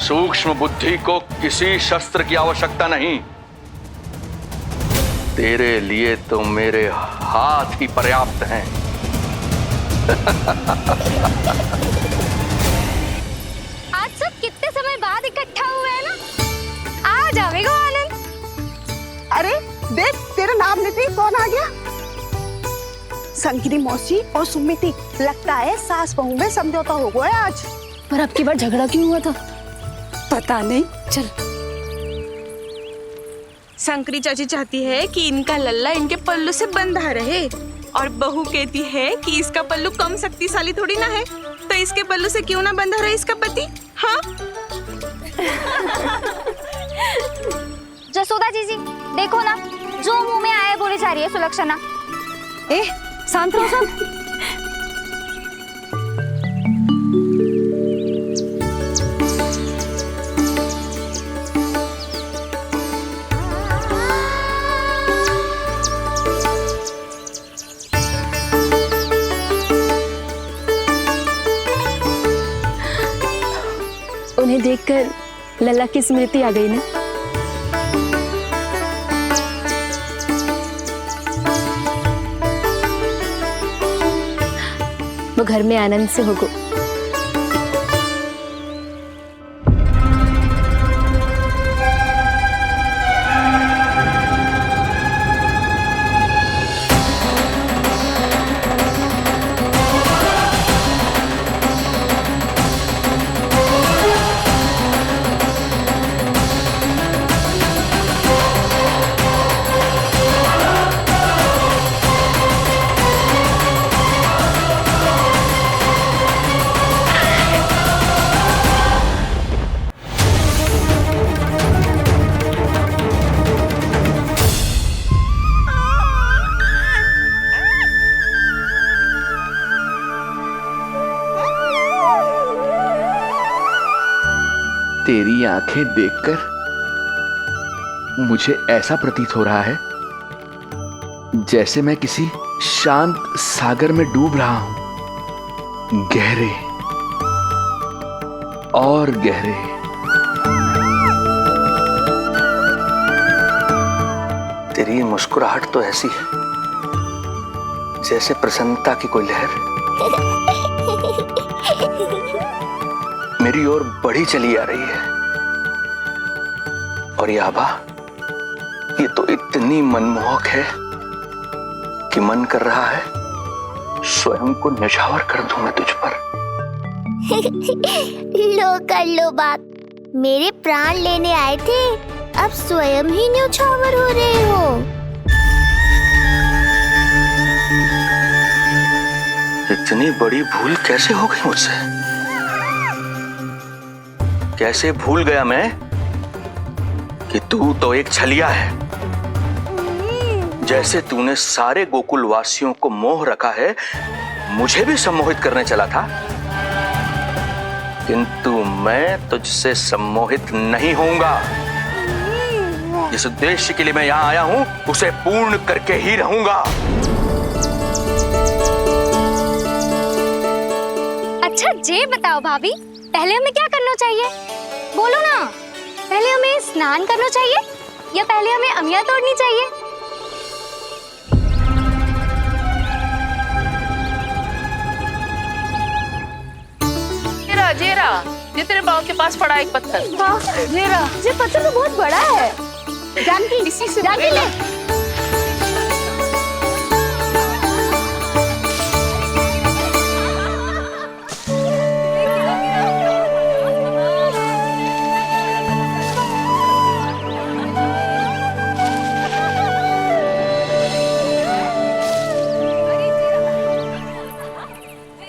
सूक्ष्म बुद्धि को किसी शस्त्र की आवश्यकता नहीं। तेरे लिए तो मेरे हाथ ही पर्याप्त हैं। आज सब कितने समय बाद इकट्ठा हुए हैं ना, आ जाएगा आनंद। अरे देख, तेरा नाम लेते ही कौन आ गया? संगीनी मौसी और सुमिति, लगता है सास बहू में समझौता हो गया आज। पर अब की बार झगड़ा क्यों हुआ था? पता नहीं। चल। शंकरी चाची चाहती है कि इनका लल्ला इनके पल्लू से बंधा रहे, और बहू कहती है कि इसका पल्लू कम शक्तिशाली थोड़ी ना है, तो इसके पल्लू से क्यों ना बंधा रहे इसका पति। हाँ जसोदा जीजी देखो ना, जो मुंह में आया बोली जा रही है सुलक्षणा। ए शांत रहो सब। उन्हें देखकर लल्ला की स्मृति आ गई ना। वो घर में आनंद से होगो। तेरी आंखें देखकर मुझे ऐसा प्रतीत हो रहा है जैसे मैं किसी शांत सागर में डूब रहा हूं, गहरे और गहरे। तेरी मुस्कुराहट तो ऐसी है जैसे प्रसन्नता की कोई लहर मेरी ओर बढ़ी चली आ रही है। और ये आभा, ये तो इतनी मनमोहक है कि मन कर रहा है स्वयं को न्यौछावर कर दूं मैं तुझ पर। लो कर लो बात, मेरे प्राण लेने आए थे, अब स्वयं ही न्यौछावर हो रहे हो। इतनी बड़ी भूल कैसे हो गई मुझसे? कैसे भूल गया मैं कि तू तो एक छलिया है। जैसे तूने सारे गोकुल वासियों को मोह रखा है, मुझे भी सम्मोहित करने चला था, किंतु मैं तुझसे सम्मोहित नहीं होऊंगा। जिस उद्देश्य के लिए मैं यहां आया हूं उसे पूर्ण करके ही रहूंगा। अच्छा ये बताओ भाभी, पहले हमें क्या करना चाहिए? बोलो ना, पहले हमें स्नान करना चाहिए या पहले हमें अमिया तोड़नी चाहिए? जेरा जेरा, ये तेरे बाव के पास पड़ा एक पत्थर। हाँ जेरा, ये पत्थर तो बहुत बड़ा है। जानकी, इसी से जानकी ले।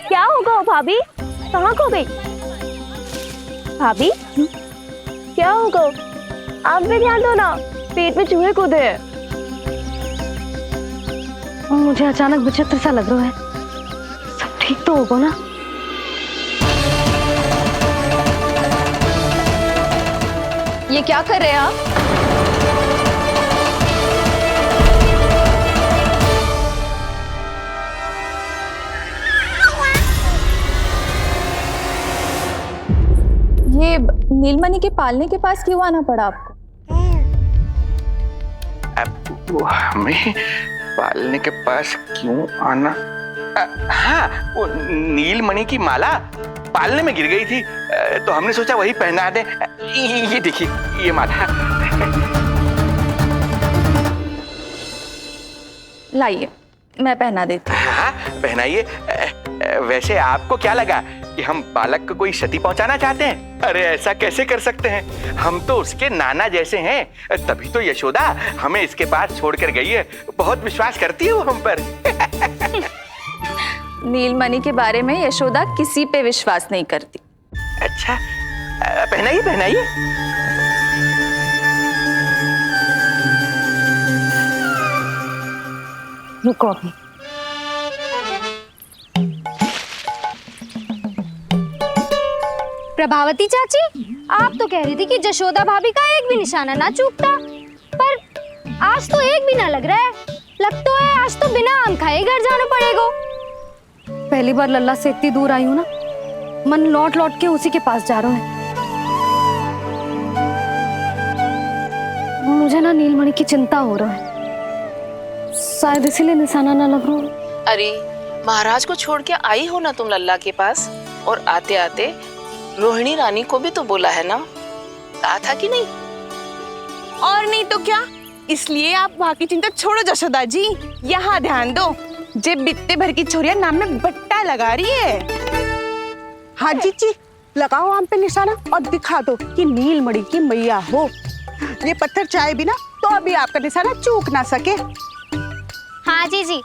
क्या होगा भाभी? कहाँ खो गई भाभी? क्या होगा? आप भी ध्यान दो ना, पेट में चूहे कूदे हैं। मुझे अचानक विचित्र सा लग रहा है। सब ठीक तो होगा ना? ये क्या कर रहे हैं आप? ये नीलमणि के पालने के पास क्यों आना पड़ा आपको? अब वो हमें पालने के पास क्यों आना? हाँ, वो नीलमणि की माला पालने में गिर गई थी, तो हमने सोचा वही पहना दे। ये देखिए, ये माला। लाइए, मैं पहना देती हूँ। हाँ, पहनाइए। वैसे आपको क्या लगा कि हम बालक को कोई क्षति पहुंचाना चाहते हैं? अरे ऐसा कैसे कर सकते हैं? हम तो उसके नाना जैसे हैं, तभी तो यशोदा हमें इसके पास छोड़कर गई है। बहुत विश्वास करती है वो हम पर। नीलमणि के बारे में यशोदा किसी पे विश्वास नहीं करती। अच्छा, पहनाइए पहनाइए। रुको अभी। प्रभावती चाची, आप तो कह रही थी कि जशोदा भाभी का एक भी निशाना ना चूकता, पर आज तो एक भी ना लग रहा है। लग तो है आज तो बिना आम खाए घर जाना पड़ेगा। पहली बार लल्ला से इतनी दूर आई हूँ ना, मन लौट लौट के उसी के पास जा रहा है। मुझे ना नीलमणि की चिंता हो रहा है, शायद इसीलिए निशाना ना लग रहा। अरे महाराज को छोड़ के आई हो ना तुम लल्ला के पास, और आते आते रोहिणी रानी को भी तो बोला है ना, कहा था कि नहीं? और नहीं तो क्या, इसलिए आप वहाँ की चिंता छोड़ो जशोदा जी, यहाँ ध्यान दो। जे बित्ते भर की छोरिया नाम में बट्टा लगा रही है। हाँ जी, लगाओ आम पे निशाना और दिखा दो कि नीलमणि की मैया हो। ये पत्थर चाहे भी ना तो अभी आपका निशाना चूक ना सके। हाँ जी,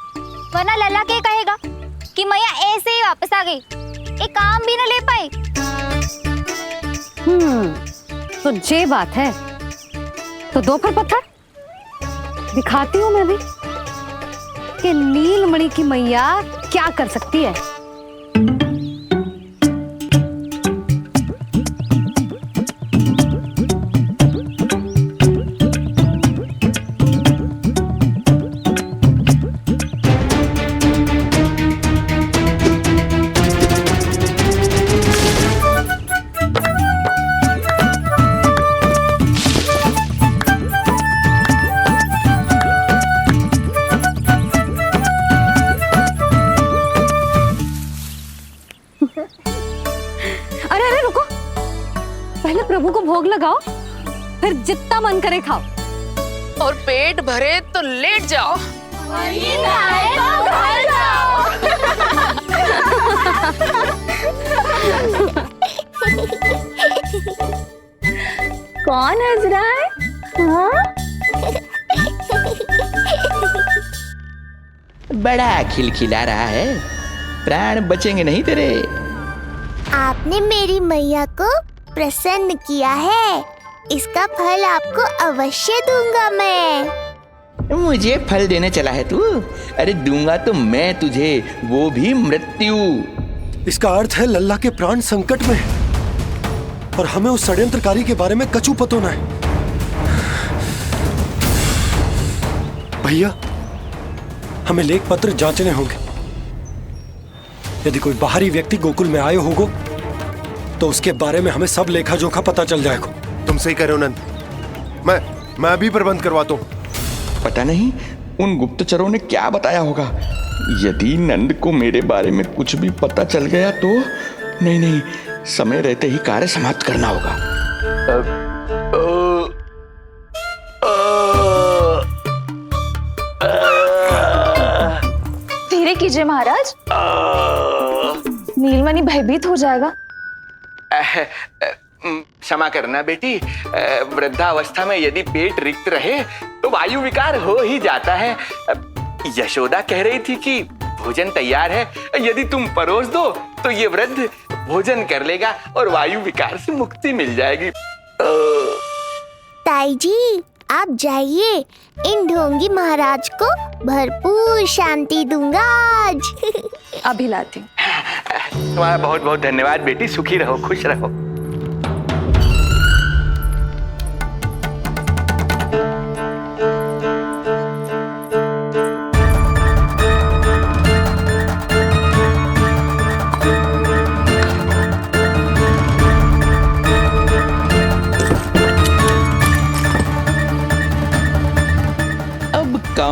वरना लल्ला क्या कहेगा कि मैया ऐसे ही वापस आ गई, एक काम भी ना ले पाई। तो ये बात है, तो दो फिर पत्थर दिखाती हूँ मैं भी कि नीलमणि की मैया क्या कर सकती है। अरे रुको, पहले प्रभु को भोग लगाओ, फिर जितना मन करे खाओ। और पेट भरे तो लेट जाओ। कौन हंस रहा है? हाँ? बड़ा खिलखिला रहा है, प्राण बचेंगे नहीं तेरे। आपने मेरी मैया को प्रसन्न किया है, इसका फल आपको अवश्य दूंगा मैं। मुझे फल देने चला है तू? अरे दूंगा तो मैं तुझे, वो भी मृत्यु। इसका अर्थ है लल्ला के प्राण संकट में है और हमें उस षड्यंत्रकारी के बारे में कछु पतो न है। भैया, हमें लेख पत्र जांचने होंगे। यदि कोई बाहरी व्यक्ति गोकुल में आए होगो तो उसके बारे में हमें सब लेखा जोखा पता चल जाएगा। तुम सही कह रहे हो नंद, मैं अभी प्रबंध करवाता हूँ। पता नहीं उन गुप्तचरों ने क्या बताया होगा। यदि नंद को मेरे बारे में कुछ भी पता चल गया तो नहीं, समय रहते ही कार्य समाप्त करना होगा। धीरे कीजिए महाराज, नीलमणि भयभीत हो जाएगा। क्षमा करना बेटी, वृद्धावस्था में यदि पेट रिक्त रहे तो वायु विकार हो ही जाता है। यशोदा कह रही थी कि भोजन तैयार है, यदि तुम परोस दो तो ये वृद्ध भोजन कर लेगा और वायु विकार से मुक्ति मिल जाएगी। ताई जी, आप जाइए, इन ढोंगी महाराज को भरपूर शांति दूंगा आज। अभी लाती हूँ। तुम्हारा बहुत बहुत धन्यवाद बेटी, सुखी रहो, खुश रहो।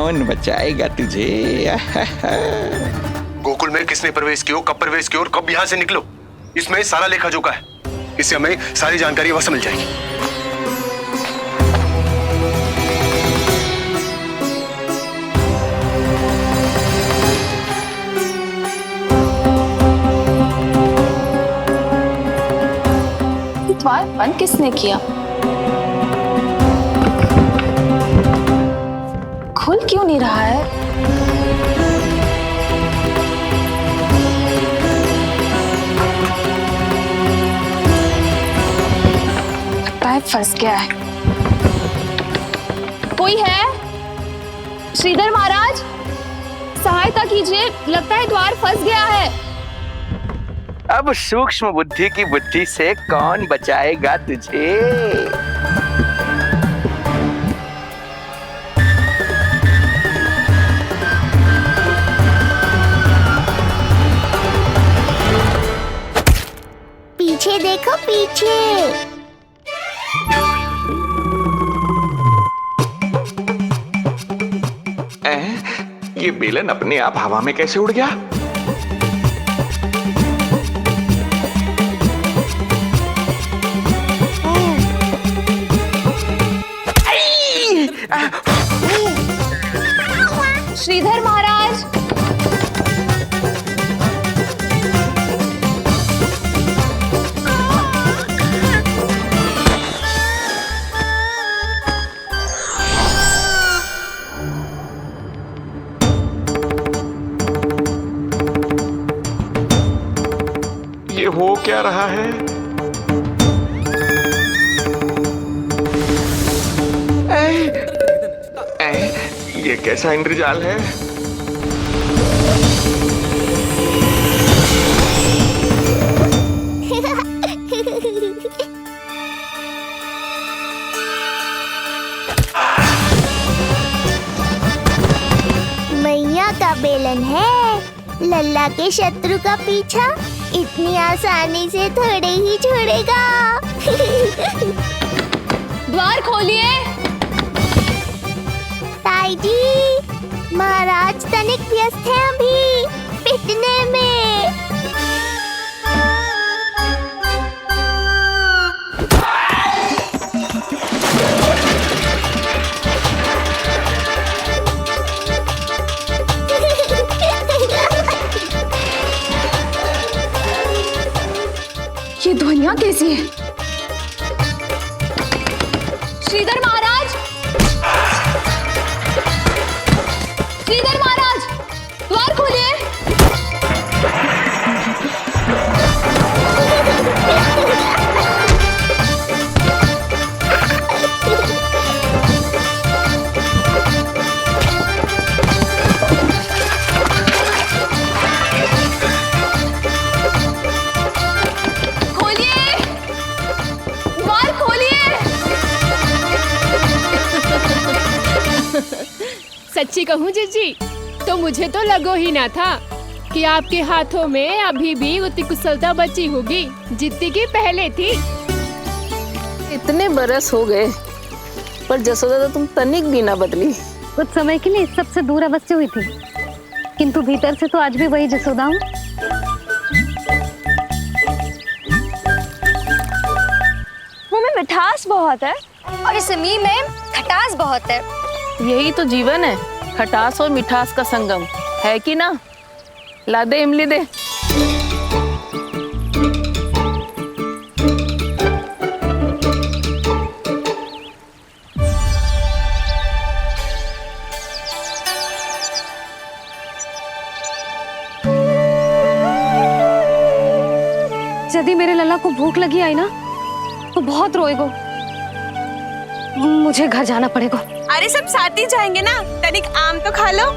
कौन बचाएगा तुझे? गोकुल में किसने प्रवेश किया, कब प्रवेश किया और कब यहाँ से निकलो, इसमें सारा लेखा जोखा है। इससे हमें सारी जानकारी वहां से मिल जाएगी। द्वार बंद किसने किया? खुल क्यों नहीं रहा है? पाइप फंस गया है। कोई है? श्रीधर महाराज, सहायता कीजिए, लगता है द्वार फंस गया है। अब सूक्ष्म बुद्धि की बुद्धि से कौन बचाएगा तुझे? पीछे देखो पीछे। ये बेलन अपने आप हवा में कैसे उड़ गया? श्रीधर महाराज, ये हो क्या रहा है? ये कैसा इंद्रजाल है? मैया का बेलन है, लल्ला के शत्रु का पीछा इतनी आसानी से थोड़े ही छोड़ेगा। द्वार खोलिए। ताई जी, महाराज तनिक व्यस्त हैं अभी पिटने में। ये ध्वनियां कैसी है? श्रीधर महाराज, श्रीधर महाराज, द्वार खोलिए। खोलिए, द्वार खोलिए। सच्ची कहूँ जीजी, तो मुझे तो लगो ही ना था कि आपके हाथों में अभी भी उतनी कुशलता बची होगी जितनी की पहले थी। इतने बरस हो गए पर जसोदा तो तुम तनिक भी ना बदली। कुछ समय के लिए सबसे दूर अवश्य हुई थी, किंतु भीतर से तो आज भी वही जसोदा हूँ। मुंह में मिठास बहुत है और इस मी में खटास बहुत है। यही तो जीवन है, खटास और मिठास का संगम, है कि ना? ला दे इमली दे। यदि मेरे लल्ला को भूख लगी आई ना तो बहुत रोएगो। मुझे घर जाना पड़ेगा। अरे सब साथ ही जाएंगे ना, तनिक आम तो खा लो।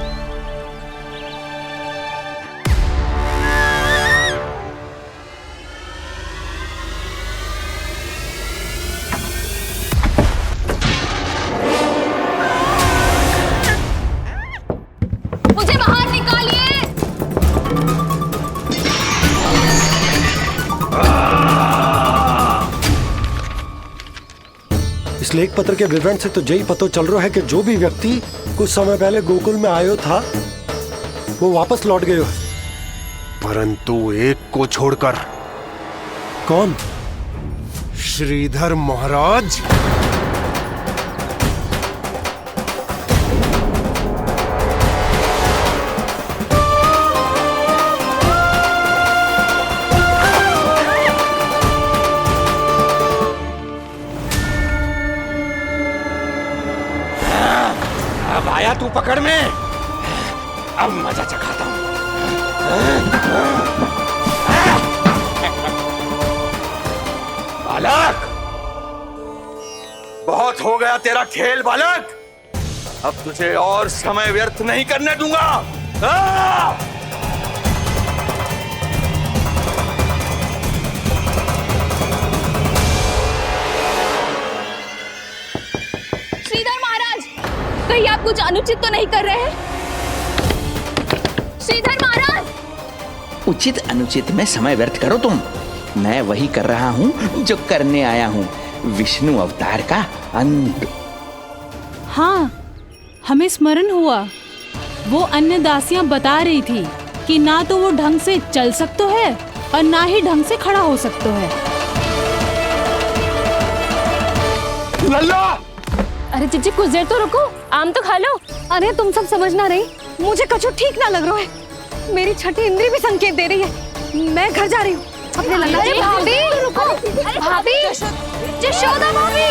मुझे बाहर निकालिए। इस लेख पत्र के विवरण से तो यही पता चल रहा है कि जो भी व्यक्ति कुछ समय पहले गोकुल में आयो था वो वापस लौट गयो है। परंतु एक को छोड़कर। कौन? श्रीधर महाराज। अब आया तू पकड़ में, अब मजा चखाता हूं। बालक, बहुत हो गया तेरा खेल बालक, अब तुझे और समय व्यर्थ नहीं करने दूंगा। श्रीधर महाराज, कहीं आप कुछ अनुचित तो नहीं कर रहे हैं? श्रीधर महाराज! उचित अनुचित में समय व्यर्थ करो तुम। मैं वही कर रहा हूँ जो करने आया हूँ, विष्णु अवतार का अंत। हाँ, हमें स्मरण हुआ। वो अन्य दासियां बता रही थी कि ना तो वो ढंग से चल सकते है और ना ही ढंग से खड़ा हो सकते है। लल्ला! अरे चिच्ची कुछ देर तो रुको, आम तो खा लो। अरे तुम सब समझ ना रही, मुझे कछु ठीक ना लग रहा है। मेरी छठी इंद्री भी संकेत दे रही है। मैं घर जा रही हूँ अपने लल्ला। अरे भाभी रुको, भाभी, यशोदा भाभी।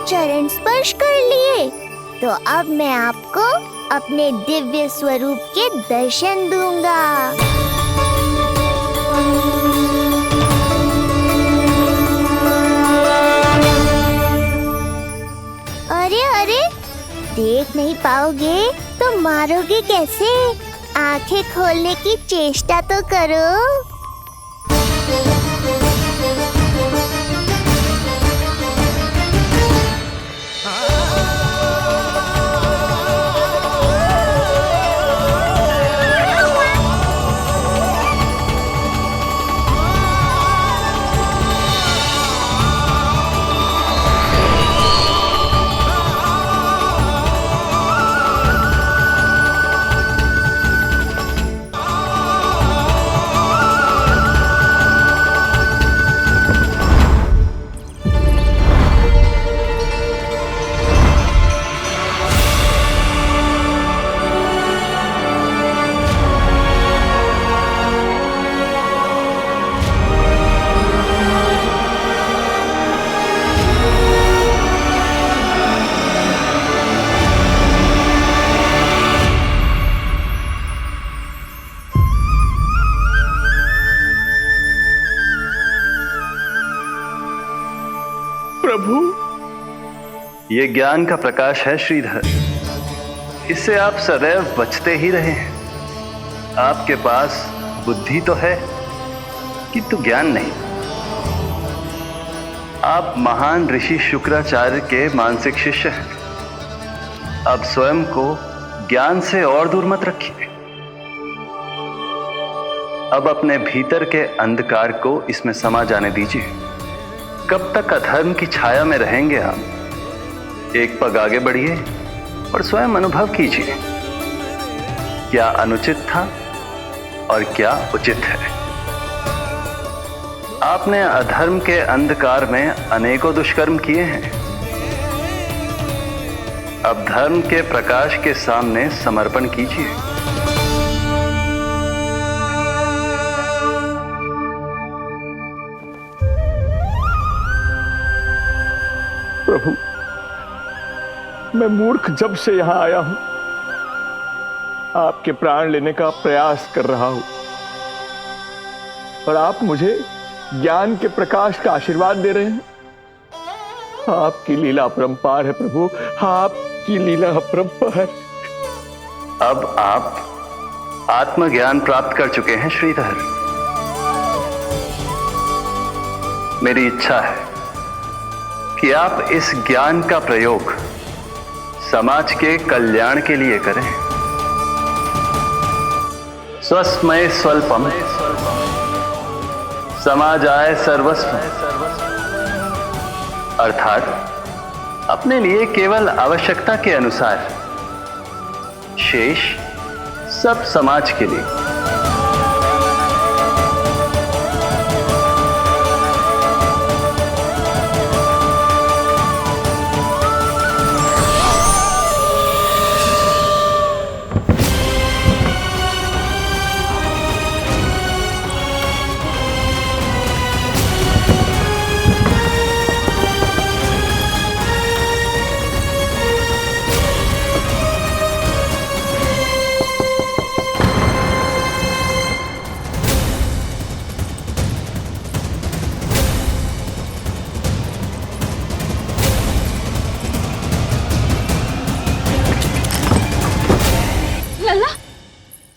चरण स्पर्श कर लिए तो अब मैं आपको अपने दिव्य स्वरूप के दर्शन दूंगा। अरे अरे, देख नहीं पाओगे तो मारोगे कैसे? आंखें खोलने की चेष्टा तो करो। प्रभु, ये ज्ञान का प्रकाश है श्रीधर, इससे आप सदैव बचते ही रहे हैं। आपके पास बुद्धि तो है किंतु ज्ञान नहीं। आप महान ऋषि शुक्राचार्य के मानसिक शिष्य हैं। अब स्वयं को ज्ञान से और दूर मत रखिए। अब अपने भीतर के अंधकार को इसमें समा जाने दीजिए। कब तक अधर्म की छाया में रहेंगे आप? एक पग आगे बढ़िए और स्वयं अनुभव कीजिए, क्या अनुचित था और क्या उचित है। आपने अधर्म के अंधकार में अनेकों दुष्कर्म किए हैं। अब धर्म के प्रकाश के सामने समर्पण कीजिए। मैं मूर्ख जब से यहाँ आया हूं, आपके प्राण लेने का प्रयास कर रहा हूं, और आप मुझे ज्ञान के प्रकाश का आशीर्वाद दे रहे हैं। आपकी लीला अपरंपार है प्रभु, आपकी लीला अपरंपार। अब आप आत्मज्ञान प्राप्त कर चुके हैं श्रीधर। मेरी इच्छा है कि आप इस ज्ञान का प्रयोग समाज के कल्याण के लिए करें। स्वस्मय स्वल्पम समाजाय सर्वस्व, अर्थात अपने लिए केवल आवश्यकता के अनुसार, शेष सब समाज के लिए।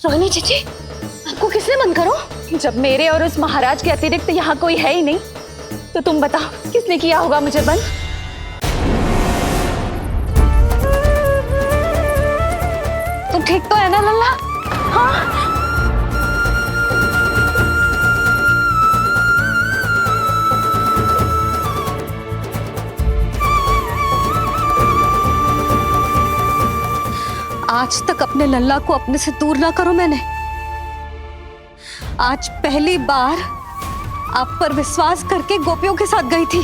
रोहिणी जीजी, आपको किसने बंद करो? जब मेरे और उस महाराज के अतिरिक्त यहाँ कोई है ही नहीं, तो तुम बताओ किसने किया होगा मुझे बंद? तुम ठीक तो है ना लल्ला? हाँ? आज तक अपने लल्ला को अपने से दूर ना करो मैंने। आज पहली बार आप पर विश्वास करके गोपियों के साथ गई थी।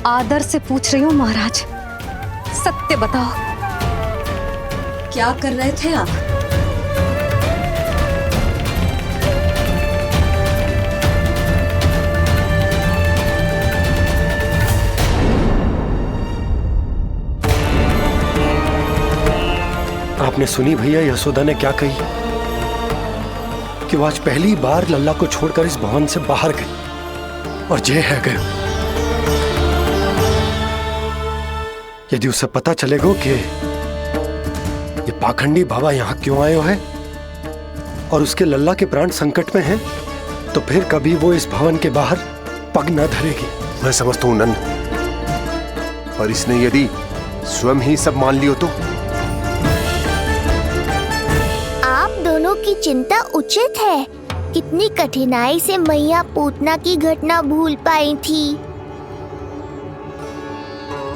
आदर से पूछ रही हूँ महाराज, सत्य बताओ, क्या कर रहे थे आप? आपने सुनी भैया यशोदा ने क्या कही कि वो आज पहली बार लल्ला को छोड़कर इस भवन से बाहर गई और जे है गए। यदि उसे पता चलेगा कि ये पाखंडी बाबा यहाँ क्यों आए है और उसके लल्ला के प्राण संकट में हैं, तो फिर कभी वो इस भवन के बाहर पग न धरेगी। मैं समझता हूं नंद, पर इसने यदि स्वयं ही सब मान लियो तो? दोनों की चिंता उचित है। कितनी कठिनाई से मैया पूतना की घटना भूल पाई थी।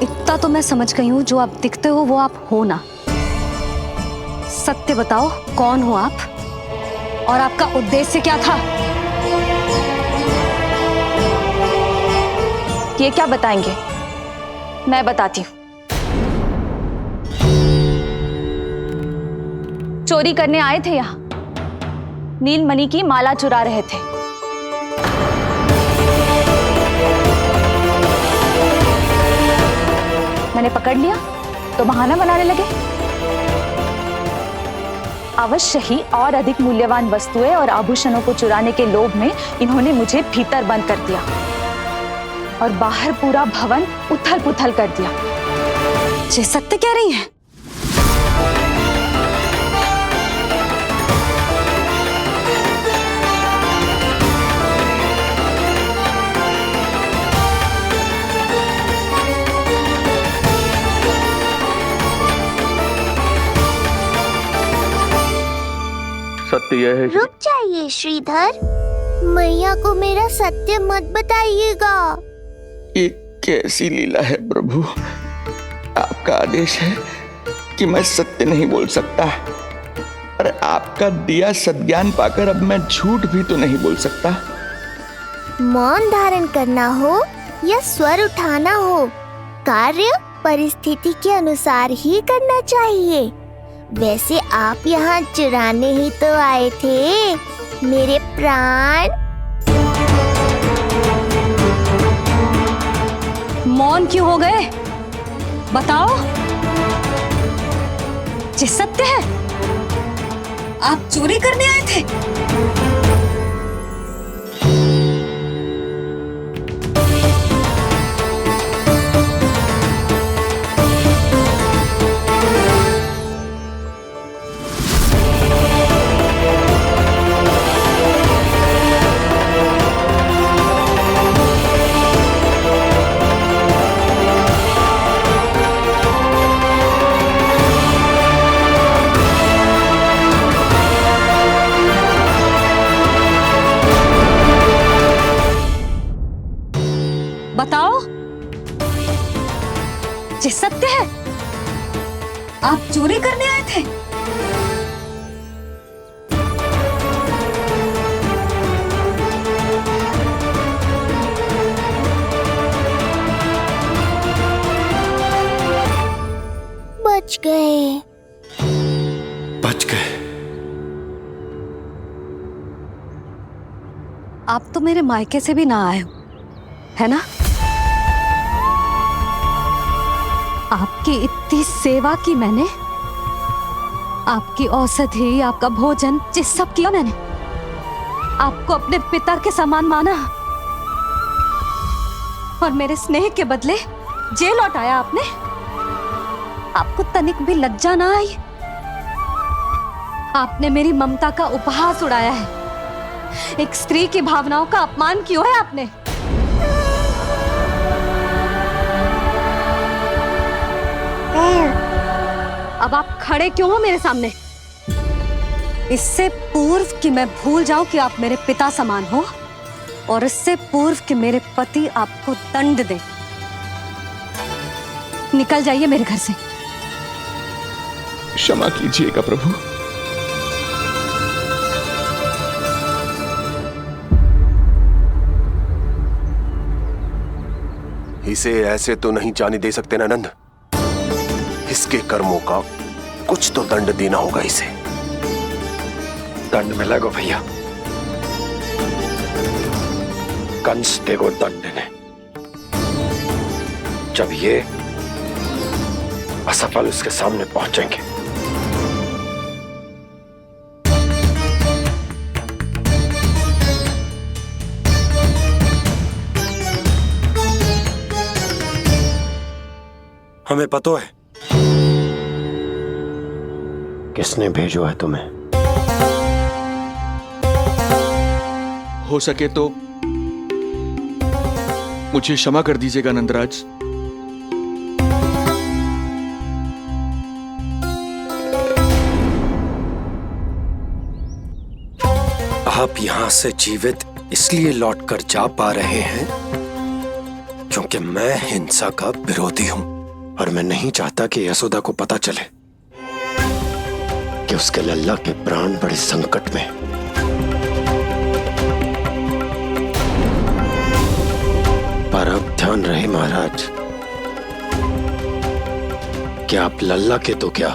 इतना तो मैं समझ गई हूँ, जो आप दिखते हो वो आप हो ना। सत्य बताओ, कौन हो आप और आपका उद्देश्य क्या था? ये क्या बताएंगे? मैं बताती हूँ। चोरी करने आए थे यहाँ, नीलमणि की माला चुरा रहे थे। मैंने पकड़ लिया तो बहाना बनाने लगे। अवश्य ही और अधिक मूल्यवान वस्तुएं और आभूषणों को चुराने के लोभ में इन्होंने मुझे भीतर बंद कर दिया और बाहर पूरा भवन उथल पुथल कर दिया। ये सत्य कह रही हैं? सत्य यह है। रुक जाइए श्रीधर, मैया को मेरा सत्य मत बताइएगा। ये कैसी लीला है प्रभु, आपका आदेश है कि मैं सत्य नहीं बोल सकता, और आपका दिया सद्ज्ञान पाकर अब मैं झूठ भी तो नहीं बोल सकता। मौन धारण करना हो या स्वर उठाना हो, कार्य परिस्थिति के अनुसार ही करना चाहिए। वैसे आप यहाँ चुराने ही तो आए थे मेरे प्राण। मौन क्यों हो गए? बताओ। ये सत्य है? आप चोरी करने आए थे? बताओ। ये सत्य है? आप चोरी करने आए थे? बच गए। बच गए। आप तो मेरे मायके से भी ना आए हो, है ना? आपकी इतनी सेवा की मैंने, आपकी औषधि, आपका भोजन, ये सब किया मैंने। आपको अपने पिता के समान माना और मेरे स्नेह के बदले जेल लौटाया आपने। आपको तनिक भी लज्जा ना आई? आपने मेरी ममता का उपहास उड़ाया है। एक स्त्री की भावनाओं का अपमान किया है आपने। अब आप खड़े क्यों हो मेरे सामने? इससे पूर्व कि मैं भूल जाऊं कि आप मेरे पिता समान हो, और इससे पूर्व कि मेरे पति आपको दंड दे, निकल जाइए मेरे घर से। क्षमा कीजिएगा प्रभु। इसे ऐसे तो नहीं जाने दे सकते ना नंद। इसके कर्मों का कुछ तो दंड देना होगा इसे। दंड मिलेगा भैया। कंस देगो दंड ने। जब ये असफल उसके सामने पहुंचेंगे। हमें पता है किसने भेजो है तुम्हें। हो सके तो मुझे क्षमा कर दीजिएगा नंदराज। आप यहां से जीवित इसलिए लौटकर जा पा रहे हैं क्योंकि मैं हिंसा का विरोधी हूं, और मैं नहीं चाहता कि यशोदा को पता चले कि उसके लल्ला के प्राण बड़े संकट में। पर अब ध्यान रहे महाराज कि आप लल्ला के तो क्या,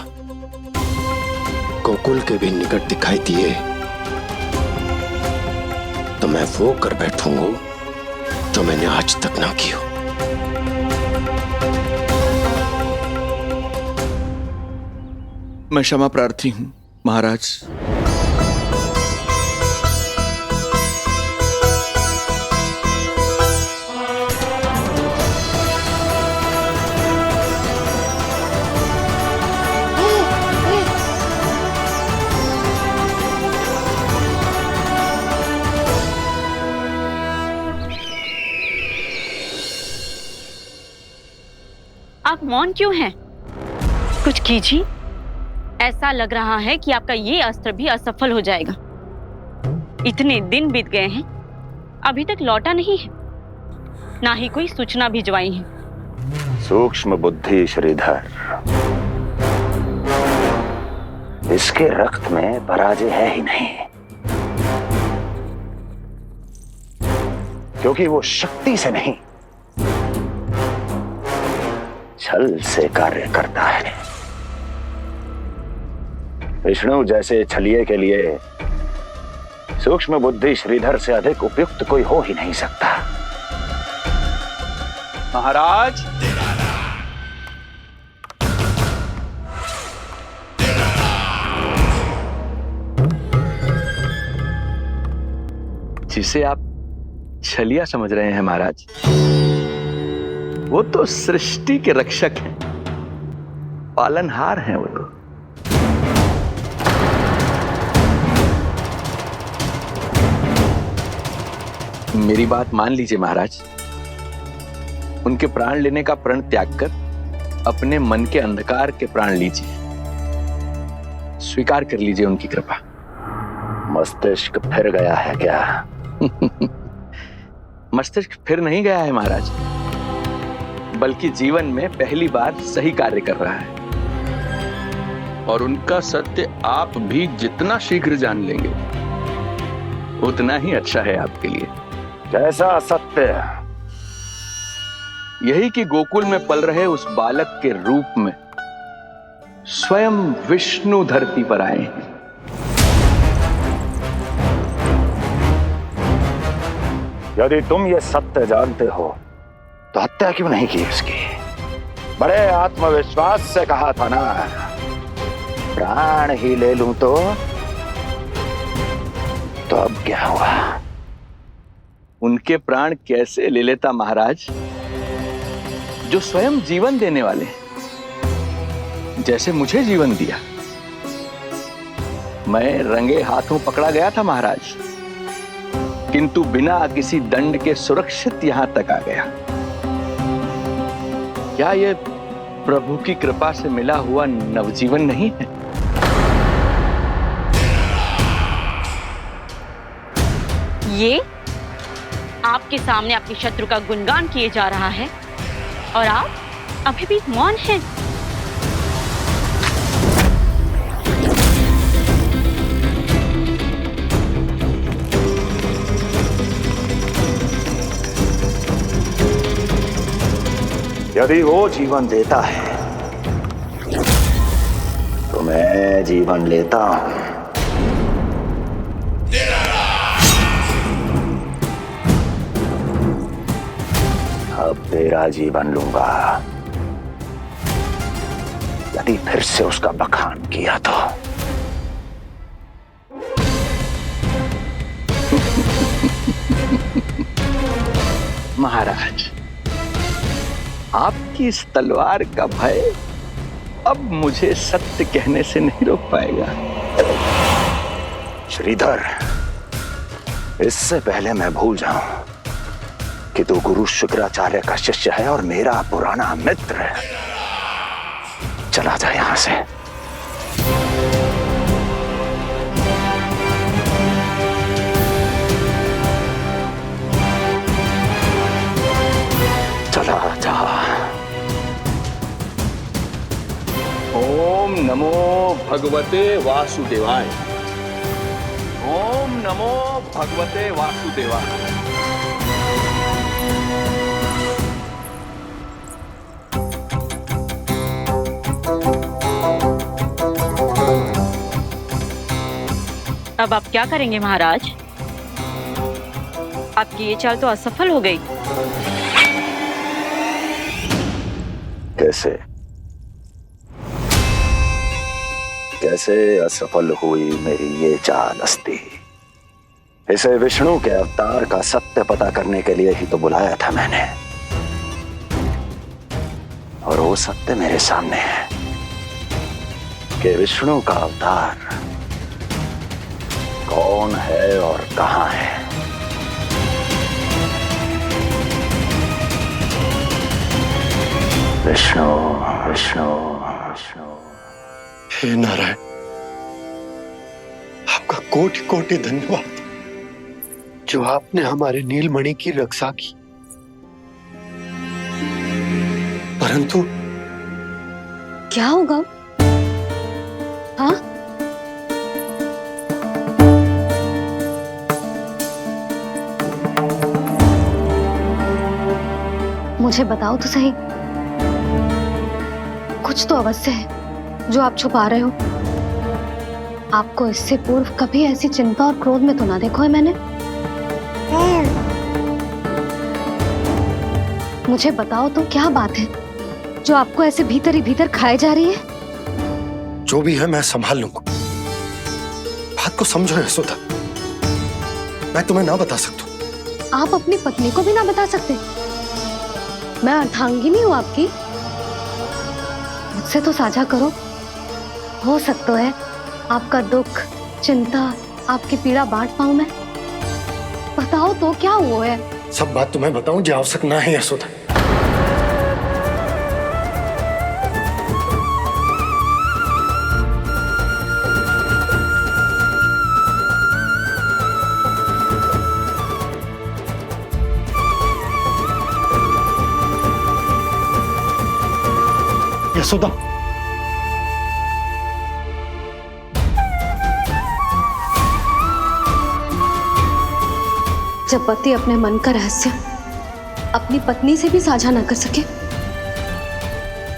गोकुल के भी निकट दिखाई दिए तो मैं वो कर बैठूंगा जो मैंने आज तक ना की हो। मैं क्षमा प्रार्थी हूं महाराज। आप मौन क्यों हैं? कुछ कीजिए। ऐसा लग रहा है कि आपका ये अस्त्र भी असफल हो जाएगा। इतने दिन बीत गए हैं, अभी तक लौटा नहीं है, ना ही कोई सूचना भिजवाई है। सूक्ष्म बुद्धि श्रीधर, इसके रक्त में पराजय है ही नहीं, क्योंकि वो शक्ति से नहीं छल से कार्य करता है। विष्णु जैसे छलिए के लिए सूक्ष्म बुद्धि श्रीधर से अधिक उपयुक्त कोई हो ही नहीं सकता। महाराज, जिसे आप छलिया समझ रहे हैं महाराज, वो तो सृष्टि के रक्षक हैं, पालनहार हैं वो तो। मेरी बात मान लीजिए महाराज, उनके प्राण लेने का प्रण त्याग कर अपने मन के अंधकार के प्राण लीजिए, स्वीकार कर लीजिए उनकी कृपा। मस्तिष्क फिर गया है क्या? मस्तिष्क फिर नहीं गया है महाराज, बल्कि जीवन में पहली बार सही कार्य कर रहा है। और उनका सत्य आप भी जितना शीघ्र जान लेंगे उतना ही अच्छा है आपके लिए। कैसा सत्य? यही कि गोकुल में पल रहे उस बालक के रूप में स्वयं विष्णु धरती पर आए हैं। यदि तुम ये सत्य जानते हो तो हत्या क्यों नहीं की उसकी? बड़े आत्मविश्वास से कहा था ना, प्राण ही ले लूं तो अब क्या हुआ? उनके प्राण कैसे ले लेता महाराज, जो स्वयं जीवन देने वाले हैं, जैसे मुझे जीवन दिया। मैं रंगे हाथों पकड़ा गया था महाराज, किंतु बिना किसी दंड के सुरक्षित यहां तक आ गया। क्या यह प्रभु की कृपा से मिला हुआ नवजीवन नहीं है? ये आपके सामने अपने शत्रु का गुणगान किए जा रहा है और आप अभी भी मौन हैं। यदि वो जीवन देता है तो मैं जीवन लेता हूं। अब तेरा जीवन लूंगा यदि फिर से उसका बखान किया तो। महाराज, आपकी इस तलवार का भय अब मुझे सत्य कहने से नहीं रोक पाएगा। श्रीधर, इससे पहले मैं भूल जाऊं कि तू गुरु शुक्राचार्य का शिष्य है और मेरा पुराना मित्र है, चला जा यहां से। चला जा। ओम नमो भगवते वासुदेवाय। ओम नमो भगवते वासुदेवाय। अब आप क्या करेंगे महाराज? आपकी ये चाल तो असफल हो गई। कैसे असफल हुई मेरी ये चाल अस्ति? इसे विष्णु के अवतार का सत्य पता करने के लिए ही तो बुलाया था मैंने, और वो सत्य मेरे सामने है कि विष्णु का अवतार कौन है और कहां है। विष्णु विष्णु विष्णु। हे नारायण, आपका कोटि कोटि धन्यवाद जो आपने हमारे नीलमणि की रक्षा की। परंतु क्या होगा? हाँ, मुझे बताओ तो सही, कुछ तो अवश्य है जो आप छुपा रहे हो। आपको इससे पूर्व कभी ऐसी चिंता और क्रोध में तो ना देखो है मैंने। मुझे बताओ तो क्या बात है जो आपको ऐसे भीतर ही भीतर खाए जा रही है? जो भी है मैं संभाल लूंगा। बात को समझो यशोदा, मैं तुम्हें ना बता सकता। आप अपनी पत्नी को भी ना बता सकते? मैं अर्धांगिनी हूँ आपकी, मुझसे तो साझा करो। हो सकता है आपका दुख, चिंता, आपकी पीड़ा बांट पाऊं मैं। बताओ तो क्या हुआ है? सब बात तुम्हें बताऊं जो आवश्यक ना है यशोदा। यशोदा, जब पति अपने मन का रहस्य अपनी पत्नी से भी साझा न कर सके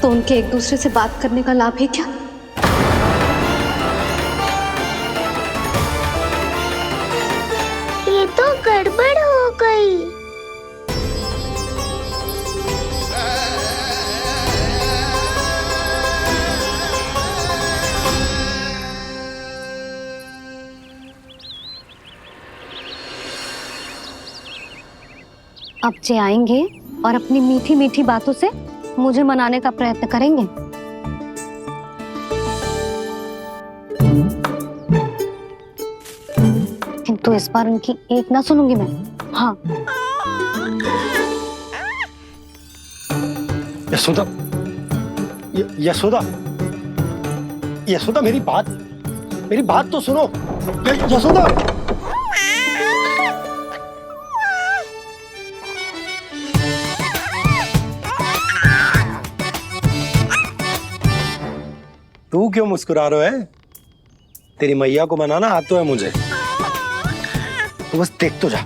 तो उनके एक दूसरे से बात करने का लाभ है क्या? ये तो गड़बड़ हो गई। अब जे आएंगे और अपनी मीठी मीठी बातों से मुझे मनाने का प्रयत्न करेंगे। किंतु इस बार उनकी एक ना सुनूंगी मैं। हाँ यशोदा, यशोदा, यशोदा, मेरी बात तो सुनो। यशोदा, तू क्यों मुस्कुरा रहा है? तेरी मैया को मनाना आता है मुझे, तो बस देख तो जा।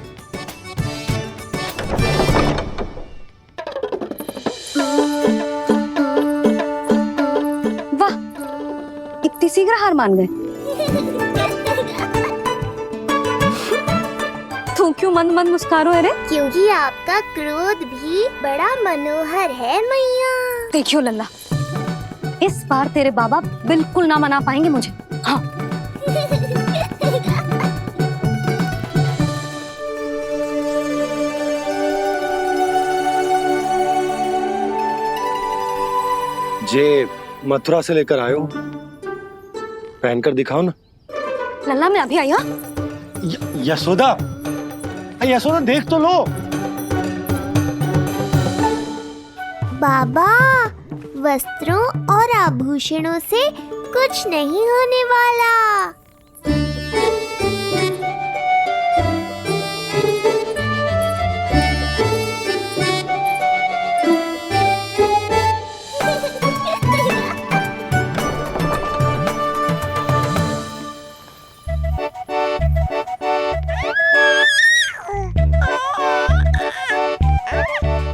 वाह, इतनी शीघ्र हार मान गए। तू क्यों मंद मंद मुस्कुरा रहे? क्योंकि आपका क्रोध भी बड़ा मनोहर है मैया। देखियो लल्ला, इस बार तेरे बाबा बिल्कुल ना मना पाएंगे मुझे। हाँ। जे मथुरा से लेकर आयो, पहनकर दिखाओ ना। लल्ला मैं अभी आई। हाँ यशोदा, यशोदा देख तो लो। बाबा, वस्त्रों और आभूषणों से कुछ नहीं होने वाला।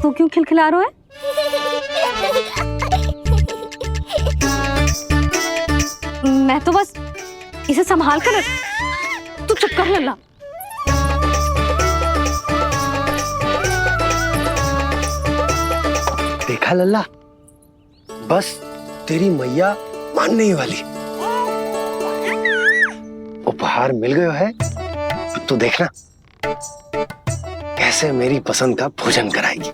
तू क्यों खिलखिला रहा है? मैं तो बस इसे संभाल कर। तू चुप कर लल्ला। देखा लल्ला, बस तेरी मैया मानने ही वाली। उपहार मिल गयो है तो देखना कैसे मेरी पसंद का भोजन कराएगी।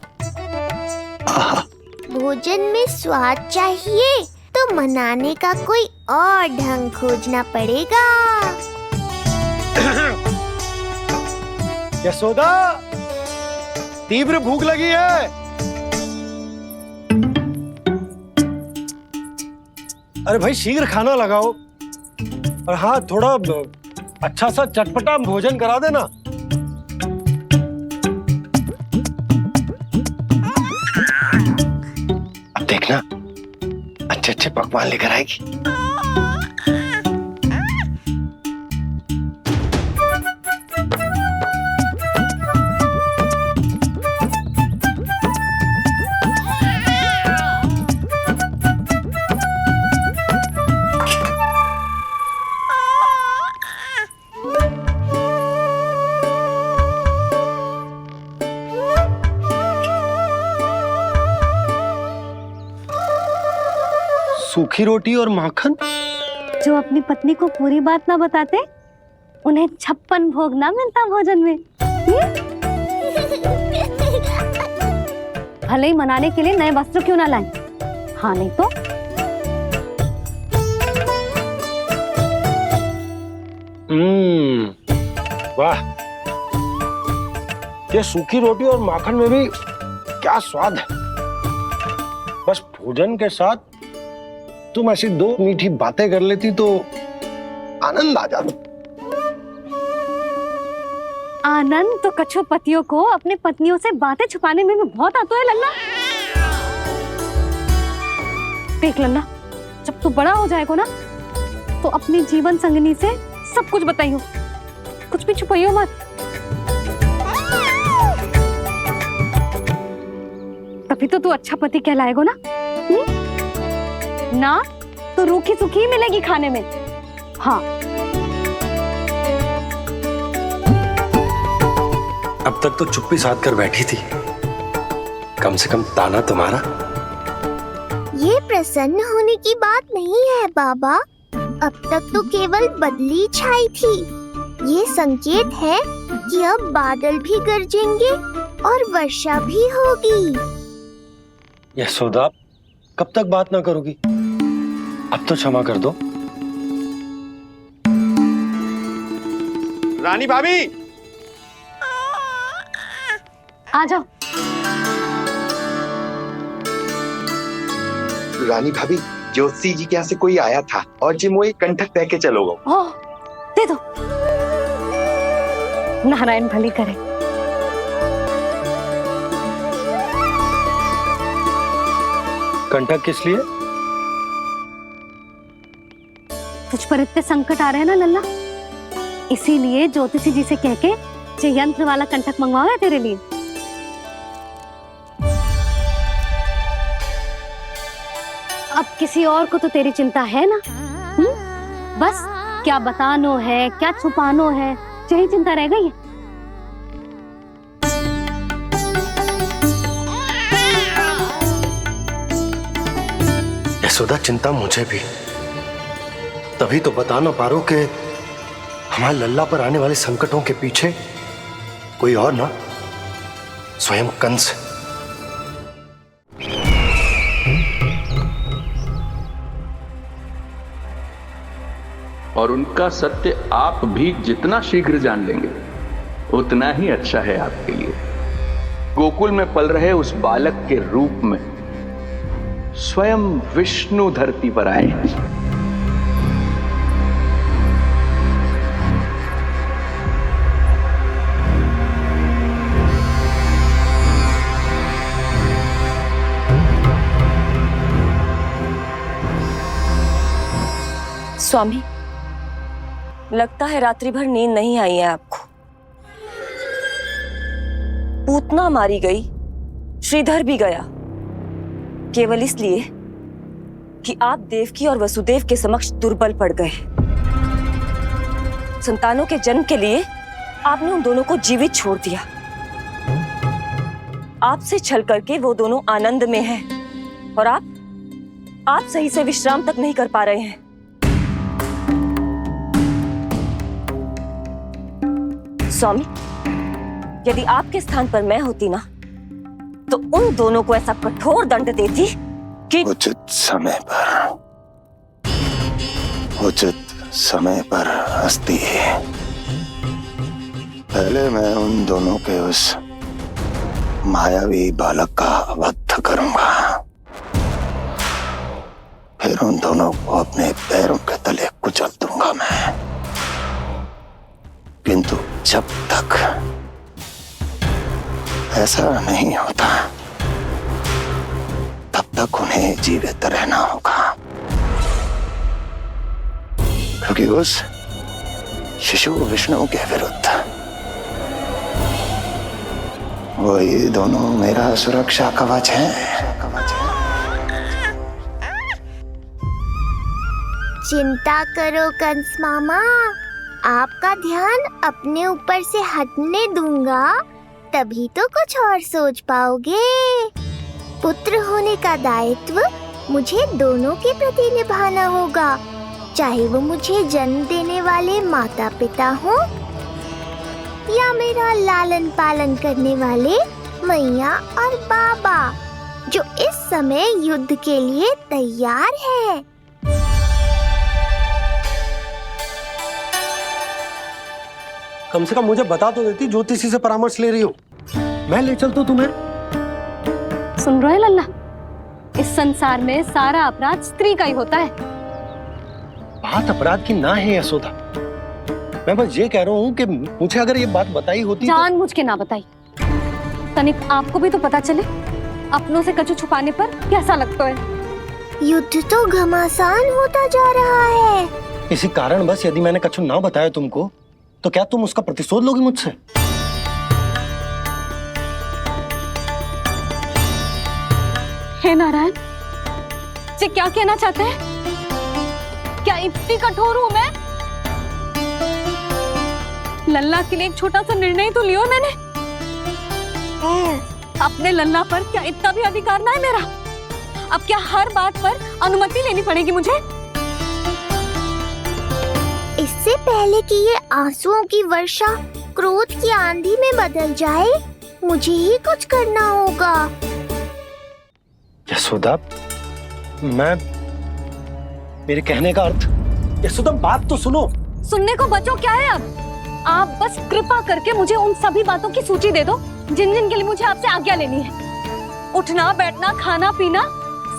भोजन में स्वाद चाहिए तो मनाने का कोई और ढंग खोजना पड़ेगा। यशोदा, तीव्र भूख लगी है। अरे भाई शीघ्र खाना लगाओ, और हाँ थोड़ा अच्छा सा चटपटा भोजन करा देना। अब देखना अच्छे अच्छे पकवान लेकर आएगी। सूखी रोटी और माखन? जो अपनी पत्नी को पूरी बात ना बताते उन्हें 56 भोग ना मिलता भोजन में। भले ही मनाने के लिए नए वस्त्र क्यों ना लाएं, हाँ नहीं तो वाह, ये सूखी रोटी और माखन में भी क्या स्वाद है। बस भोजन के साथ तुम ऐसी 2 मीठी बातें कर लेती तो आनंद आ जाता। आनंद तो कछुआ पतियों को अपने पत्नियों से बातें छुपाने में भी बहुत आता है लल्ला। देख लल्ला, जब तू बड़ा हो जाएगा ना तो अपनी जीवन संगिनी से सब कुछ बताइयो, कुछ भी छुपाइयो मत। तभी तो तू अच्छा पति कहलाएगा ना। ना तो रूखी सूखी ही मिलेगी खाने में। हाँ, अब तक तो चुप्पी साध कर बैठी थी, कम से कम ताना तुम्हारा। ये प्रसन्न होने की बात नहीं है बाबा, अब तक तो केवल बदली छाई थी। ये संकेत है कि अब बादल भी गरजेंगे और वर्षा भी होगी। यशोदा, कब तक बात ना करोगी? अब तो क्षमा कर दो। रानी भाभी, आ जाओ। रानी भाभी, ज्योति जी के यहाँ से कोई आया था और जी मुझे कंठक दे के चलो गो। ओह, दे दो। नारायण भली करे। कंठक किस लिए? तुझ पर इतने संकट आ रहे हैं ना लल्ला, इसीलिए ज्योतिषी जी से कह के ये यंत्र वाला कंठक मंगवाया है तेरे लिए। अब किसी और को तो तेरी चिंता है ना? बस क्या बतानो है, क्या छुपानो है, यही चिंता रह गई है। यशोदा, चिंता मुझे भी, तभी तो बता ना पा रहा हूं कि हमारे लल्ला पर आने वाले संकटों के पीछे कोई और ना, स्वयं कंस। और उनका सत्य आप भी जितना शीघ्र जान लेंगे उतना ही अच्छा है आपके लिए। गोकुल में पल रहे उस बालक के रूप में स्वयं विष्णु धरती पर आए हैं। स्वामी, लगता है रात्रि भर नींद नहीं आई है आपको। पूतना मारी गई, श्रीधर भी गया, केवल इसलिए कि आप देवकी और वसुदेव के समक्ष दुर्बल पड़ गए। संतानों के जन्म के लिए आपने उन दोनों को जीवित छोड़ दिया। आपसे छल करके वो दोनों आनंद में हैं और आप सही से विश्राम तक नहीं कर पा रहे हैं। स्वामी, यदि आपके स्थान पर मैं होती ना तो उन दोनों को ऐसा कठोर दंड देती कि उचित समय पर हस्ती है। पहले मैं उन दोनों के उस मायावी बालक का वध करूंगा, फिर उन दोनों को अपने पैरों के तले कुचल दूंगा मैं। किंतु जब तक ऐसा नहीं होता तब तक उन्हें जीवित रहना होगा, क्योंकि उस शिशु विष्णु के विरुद्ध वही दोनों मेरा सुरक्षा कवच है। चिंता करो कंस मामा, आपका ध्यान अपने ऊपर से हटने दूंगा, तभी तो कुछ और सोच पाओगे। पुत्र होने का दायित्व मुझे दोनों के प्रति निभाना होगा, चाहे वो मुझे जन्म देने वाले माता पिता हो या मेरा लालन पालन करने वाले मैया और बाबा, जो इस समय युद्ध के लिए तैयार है। कम से कम मुझे बता तो देती, ज्योतिषी से परामर्श ले रही हो, मैं ले चलता तुम्हें। सुन रहे लल्ला, इस संसार में सारा अपराध स्त्री का ही होता है। बात अपराध की ना है यशोदा, मैं बस ये कह रहा हूँ कि मुझे अगर ये बात बताई होती जानबूझ के ना बताई। तनिक आपको भी तो पता चले, अपनों से कछु छुपाने पर कैसा लगता है। युद्ध तो घमासान होता जा रहा है। इसी कारण बस यदि मैंने कछु ना बताया तुमको, तो क्या तुम उसका प्रतिशोध लोगी मुझसे? हे नारायण, जी क्या कहना चाहते हैं? क्या इतनी कठोर हूं मैं? लल्ला के लिए एक छोटा सा निर्णय तो लियो मैंने। अपने लल्ला पर क्या इतना भी अधिकार ना है मेरा? अब क्या हर बात पर अनुमति लेनी पड़ेगी मुझे? इससे पहले कि ये आंसुओं की वर्षा क्रोध की आंधी में बदल जाए, मुझे ही कुछ करना होगा। यशोदा, मेरे कहने का अर्थ। यशोदा, बात तो सुनो। सुनने को बचो क्या है अब? आप बस कृपा करके मुझे उन सभी बातों की सूची दे दो जिन जिन के लिए मुझे आपसे आज्ञा लेनी है। उठना बैठना खाना पीना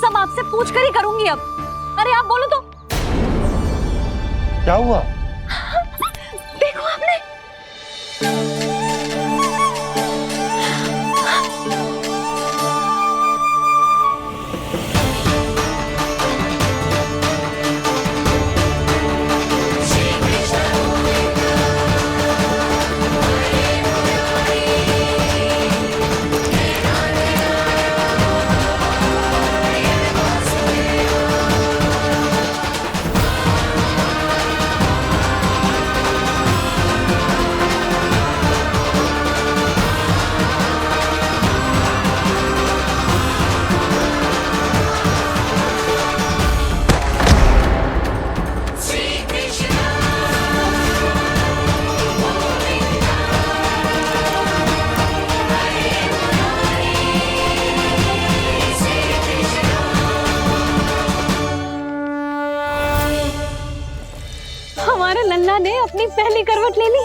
सब आपसे पूछ कर ही करूंगी अब। अरे आप बोलो तो। क्या हुआ? देखो आपने। हमारे लल्ला ने अपनी पहली करवट ले ली।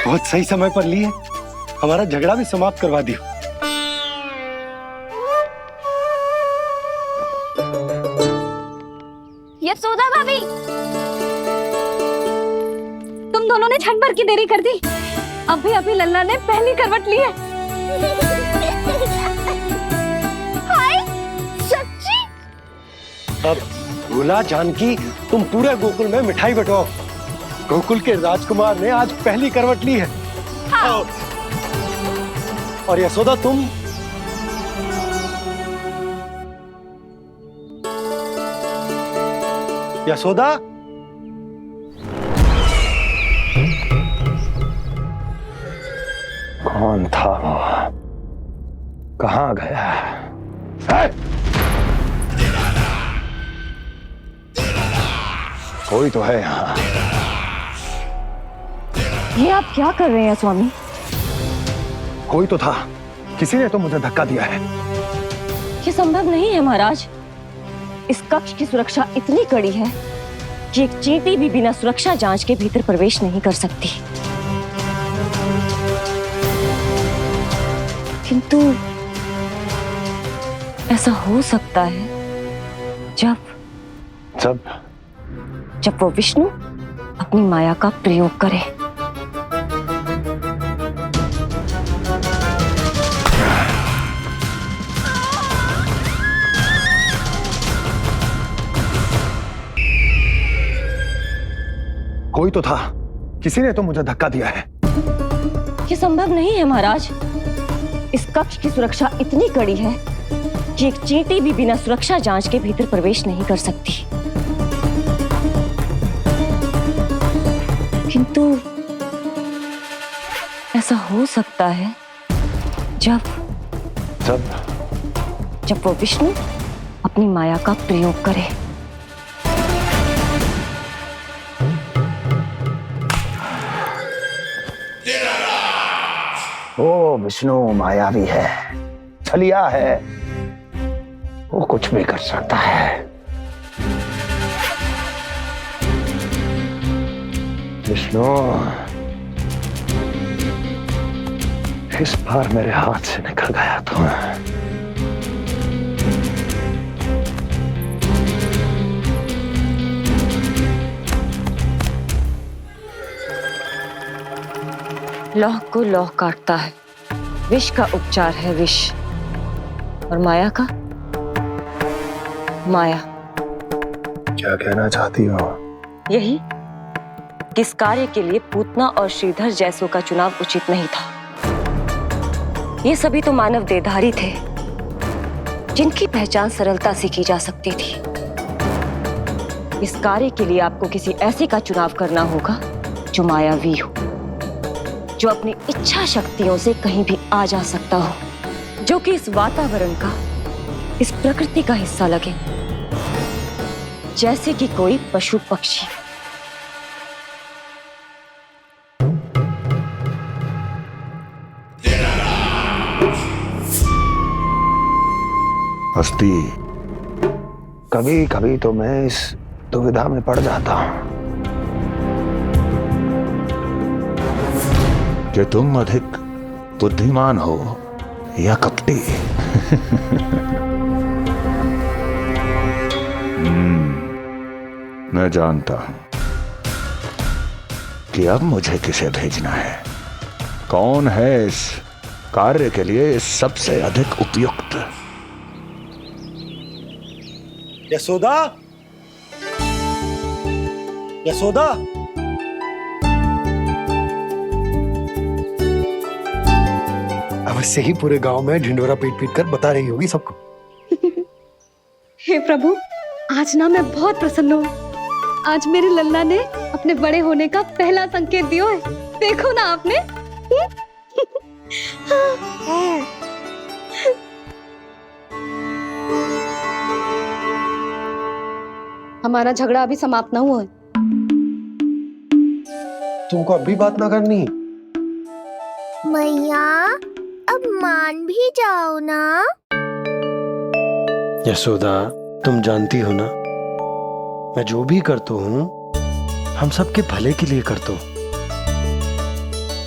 बहुत सही समय पर ली है, हमारा झगड़ा भी समाप्त करवा दियो। यशोदा भाभी, तुम दोनों ने क्षण भर की देरी कर दी। अभी अभी लल्ला ने पहली करवट ली है। हाय, सच्ची? अब भोला जानकी, तुम पूरे गोकुल में मिठाई बंटवाओ। गोकुल के राजकुमार ने आज पहली करवट ली है। हाँ। और यशोदा तुम यशोदा, कौन था वो? कहाँ गया? है? कोई तो है यहाँ। ये आप क्या कर रहे हैं स्वामी? कोई तो था, किसी ने तो मुझे धक्का दिया है। ये संभव नहीं है महाराज। इस कक्ष की सुरक्षा इतनी कड़ी है कि एक चींटी भी बिना सुरक्षा जांच के भीतर प्रवेश नहीं कर सकती। किंतु ऐसा हो सकता है जब वो विष्णु अपनी माया का प्रयोग करे। कोई तो था, किसी ने तो मुझे धक्का दिया है। ये संभव नहीं है महाराज। इस कक्ष की सुरक्षा इतनी कड़ी है कि एक चींटी भी बिना सुरक्षा जांच के भीतर प्रवेश नहीं कर सकती। किंतु ऐसा हो सकता है जब वो विष्णु अपनी माया का प्रयोग करे। वो विष्णु मायावी है, छलिया है, वो कुछ भी कर सकता है। विष्णु इस बार मेरे हाथ से निकल गया तो लौह को लौह काटता है, विष का उपचार है विष, और माया का माया। क्या कहना चाहती हो? यही किस कार्य के लिए पूतना और श्रीधर जैसों का चुनाव उचित नहीं था। ये सभी तो मानव देहधारी थे, जिनकी पहचान सरलता से की जा सकती थी। इस कार्य के लिए आपको किसी ऐसे का चुनाव करना होगा जो मायावी हो, जो अपनी इच्छा शक्तियों से कहीं भी आ जा सकता हो, जो कि इस वातावरण का, इस प्रकृति का हिस्सा लगे, जैसे कि कोई पशु पक्षी। हस्ती, कभी कभी तो मैं इस दुविधा में पड़ जाता हूं कि तुम अधिक बुद्धिमान हो या कपटी। मैं जानता हूं कि अब मुझे किसे भेजना है, कौन है इस कार्य के लिए सबसे अधिक उपयुक्त। यशोदा, यशोदा, अवश्य ही पूरे गांव में ढिंडोरा पीट पीट कर बता रही होगी सबको। हे प्रभु, आज ना मैं बहुत प्रसन्न हूँ। आज मेरे लल्ला ने अपने बड़े होने का पहला संकेत दिया है। देखो ना आपने। हमारा झगड़ा अभी समाप्त ना हुआ है। तुमको अब भी बात ना करनी? मैया, अब मान भी जाओ ना। यशोदा, तुम जानती हो ना, मैं जो भी करता हूँ हम सबके भले के लिए करता हूँ।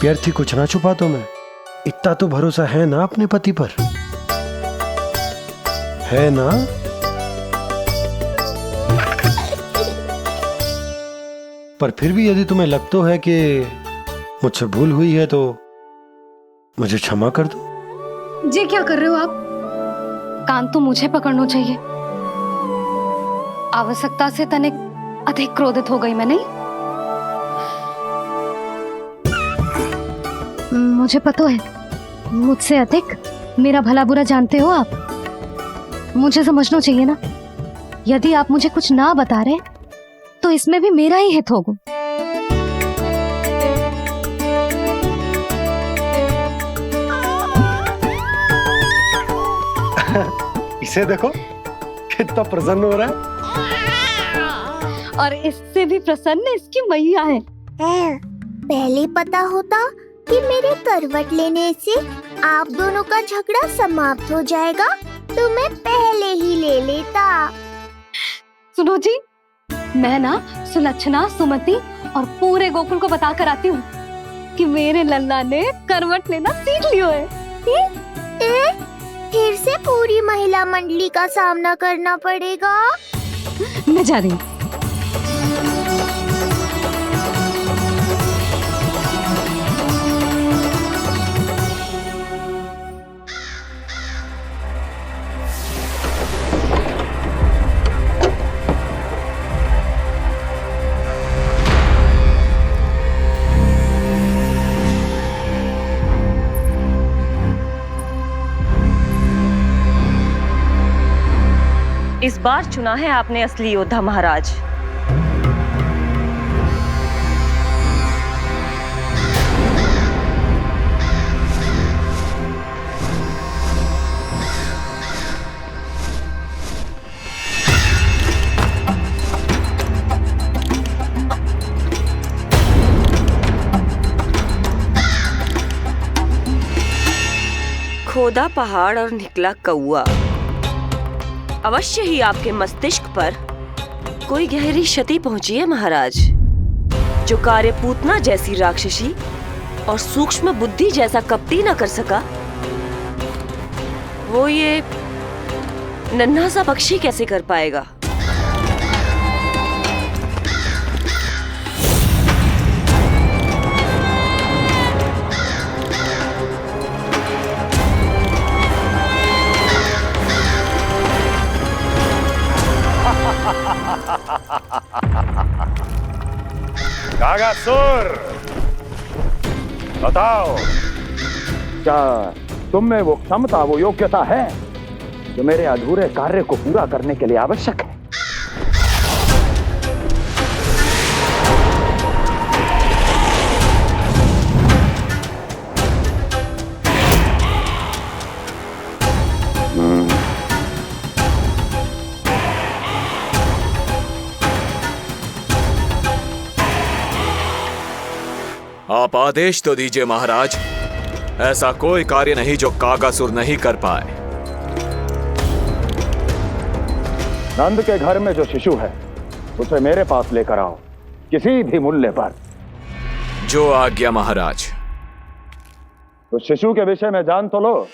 व्यर्थ ही कुछ ना छुपाता मैं। इतना तो भरोसा है ना अपने पति पर, है ना? पर फिर भी यदि तुम्हें लगता है कि मुझसे भूल हुई है तो मुझे क्षमा कर दो। ये क्या कर रहे हो आप? कान तो मुझे पकड़ना चाहिए। आवश्यकता से तनिक अधिक क्रोधित हो गई मैं, नहीं? मुझे पता है, मुझसे अधिक मेरा भला बुरा जानते हो आप। मुझे समझना चाहिए ना, यदि आप मुझे कुछ ना बता रहे तो इसमें भी मेरा ही हित होगा। इसे देखो कितना प्रसन्न हो रहा है। और इससे भी प्रसन्न इसकी मैया है। पहले पता होता कि मेरे करवट लेने से आप दोनों का झगड़ा समाप्त हो जाएगा तो मैं पहले ही ले लेता। सुनो जी, मैं ना सुलक्षणा, सुमति और पूरे गोकुल को बता कर आती हूँ कि मेरे लल्ला ने करवट लेना सीख लियो है। फिर से पूरी महिला मंडली का सामना करना पड़ेगा। मैं जा रही हूँ। इस बार चुना है आपने असली योद्धा महाराज। खोदा पहाड़ और निकला कौआ। अवश्य ही आपके मस्तिष्क पर कोई गहरी क्षति पहुंची है महाराज। जो कार्य पूतना जैसी राक्षसी और सूक्ष्म बुद्धि जैसा कपटी न कर सका, वो ये नन्हा सा पक्षी कैसे कर पाएगा? कागासुर, बताओ, क्या तुम में वो क्षमता, वो योग्यता है जो मेरे अधूरे कार्य को पूरा करने के लिए आवश्यक है? आप आदेश तो दीजिए महाराज। ऐसा कोई कार्य नहीं जो कागासुर नहीं कर पाए। नंद के घर में जो शिशु है उसे मेरे पास लेकर आओ, किसी भी मूल्य पर। जो आज्ञा महाराज। तो शिशु के विषय में जान तो लो।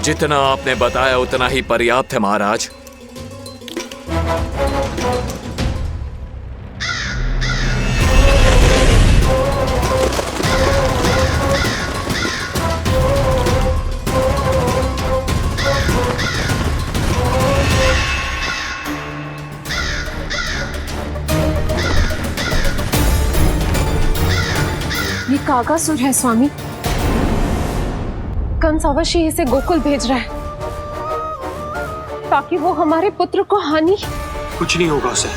जितना आपने बताया उतना ही पर्याप्त है महाराज। ये कागासुर है स्वामी। कंस अवश्य इसे गोकुल भेज रहा है ताकि वो हमारे पुत्र को हानि। कुछ नहीं होगा उसे,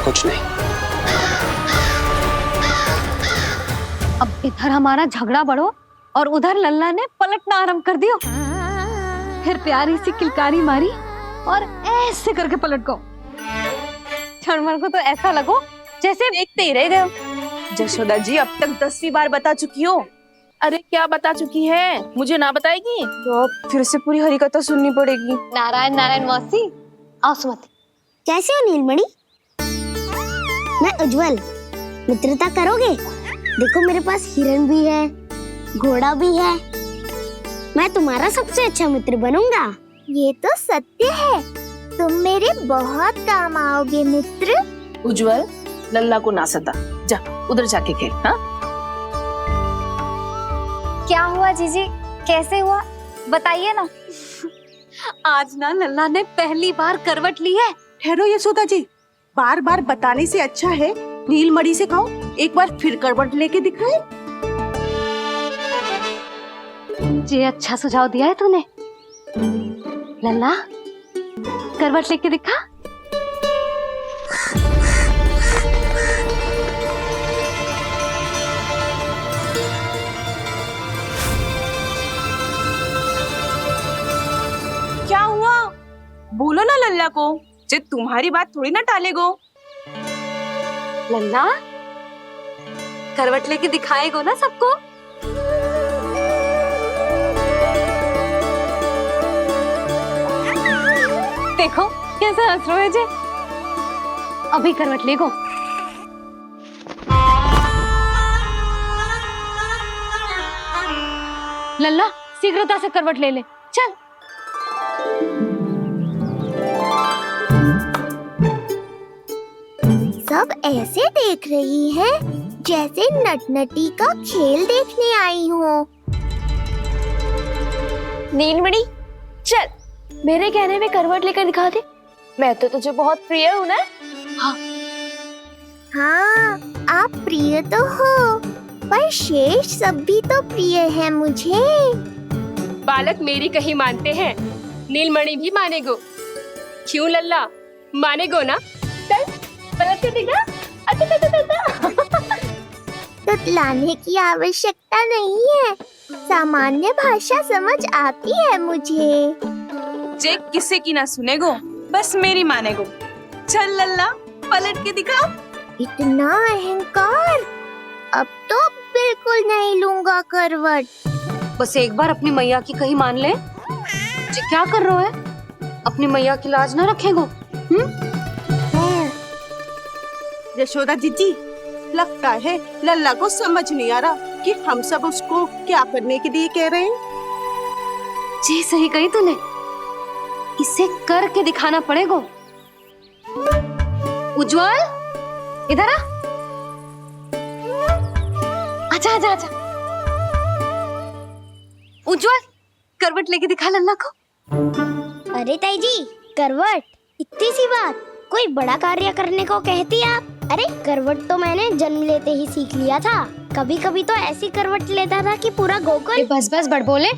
कुछ नहीं। अब इधर हमारा झगड़ा बढ़ो और उधर लल्ला ने पलटना आरंभ कर दियो। फिर प्यारी सी किलकारी मारी और ऐसे करके पलट गो। क्षणभर को तो ऐसा लगो जैसे देखते ही रह गए। जशोदा जी अब तक 10वीं बार बता चुकी हो। अरे क्या बता चुकी है, मुझे ना बताएगी तो अब फिर से पूरी हरिकथा सुननी पड़ेगी। नारायण नारायण मौसी, आओ सुमति। कैसे हो नीलमणि? मैं उज्जवल, मित्रता करोगे? देखो मेरे पास हिरन भी है, घोड़ा भी है। मैं तुम्हारा सबसे अच्छा मित्र बनूंगा। ये तो सत्य है, तुम मेरे बहुत काम आओगे मित्र। उज्जवल, लल्ला को ना सता, जा उधर जाके खेल। हाँ, क्या हुआ जीजी, कैसे हुआ बताइए ना। आज ना लल्ला ने पहली बार करवट ली है। ठहरो यशोदा जी, बार बार बताने से अच्छा है नीलमणि से कहो एक बार फिर करवट लेके दिखाए। ये अच्छा सुझाव दिया है तूने। लल्ला करवट लेके दिखा। क्या हुआ? बोलो ना लल्ला को, जे तुम्हारी बात थोड़ी ना टालेगो। लल्ला करवट लेके दिखाएगो ना सबको। देखो कैसा हंस रहे जे। अभी करवट लेगो। लल्ला शीघ्रता से करवट ले ले, चल। सब ऐसे देख रही है जैसे नटनटी का खेल देखने आई हो। नीलमणि चल, मेरे कहने में करवट लेकर दिखा दे। मैं तो तुझे बहुत प्रिय हूँ ना। हाँ, आप प्रिय तो हो, पर शेष सब भी तो प्रिय है मुझे। बालक मेरी कहीं मानते हैं, नीलमणि भी मानेगो। क्यों लल्ला, मानेगो ना? चल पलट के दिखा। तुतलाने की आवश्यकता नहीं है, सामान्य भाषा समझ आती है मुझे। जे किसी की ना सुनेगो, बस मेरी मानेगो। चल लल्ला पलट के दिखाओ। इतना अहंकार, अब तो बिल्कुल नहीं लूंगा करवट। बस एक बार अपनी मैया की कही मान ले। जी क्या कर रहे हो है? अपनी मैया की लाज ना रखेगो? यशोदा जीजी, लगता है लल्ला को समझ नहीं आ रहा कि हम सब उसको क्या करने के लिए कह रहे हैं। जी सही कही तूने, इसे करके दिखाना पड़ेगा। उज्जवल इधर आ, आजा आजा आजा। उज्जवल करवट लेके दिखा लल्ला को। अरे ताई जी, करवट इतनी सी बात, कोई बड़ा कार्य करने को कहती आप? अरे करवट तो मैंने जन्म लेते ही सीख लिया था। कभी कभी तो ऐसी करवट लेता था कि पूरा गोकुल। बस बस बड़ बोले,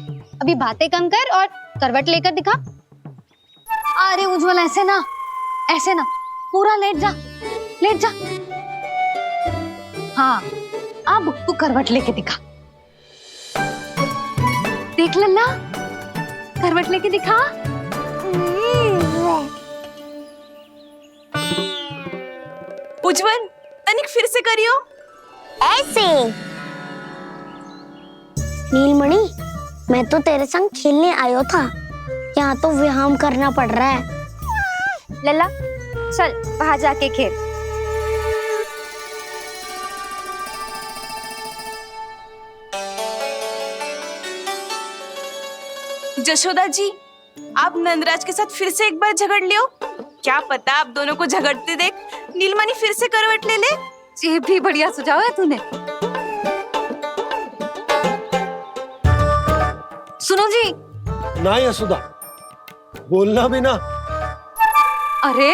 अभी बातें कम कर और करवट लेकर दिखा। अरे उज्जवल ऐसे ना, ऐसे ना, पूरा लेट जा, लेट जा। हाँ अब तू करवट लेके दिखा। देख लल्ला, करवट लेके दिखा। उज्जवल तनिक फिर से करियो। ऐसे। नीलमणि, मैं तो तेरे संग खेलने आयो था, यहाँ तो व्यायाम करना पड़ रहा है। लल्ला चल बाहर जाके खेल। यशोदा जी, आप नंदराज के साथ फिर से एक बार झगड़ लियो। क्या पता आप दोनों को झगड़ते देख नीलमणि फिर से करवट ले ले। ये भी बढ़िया सुझाव है तूने। सुनो जी। ना यशोदा, बोलना भी ना। अरे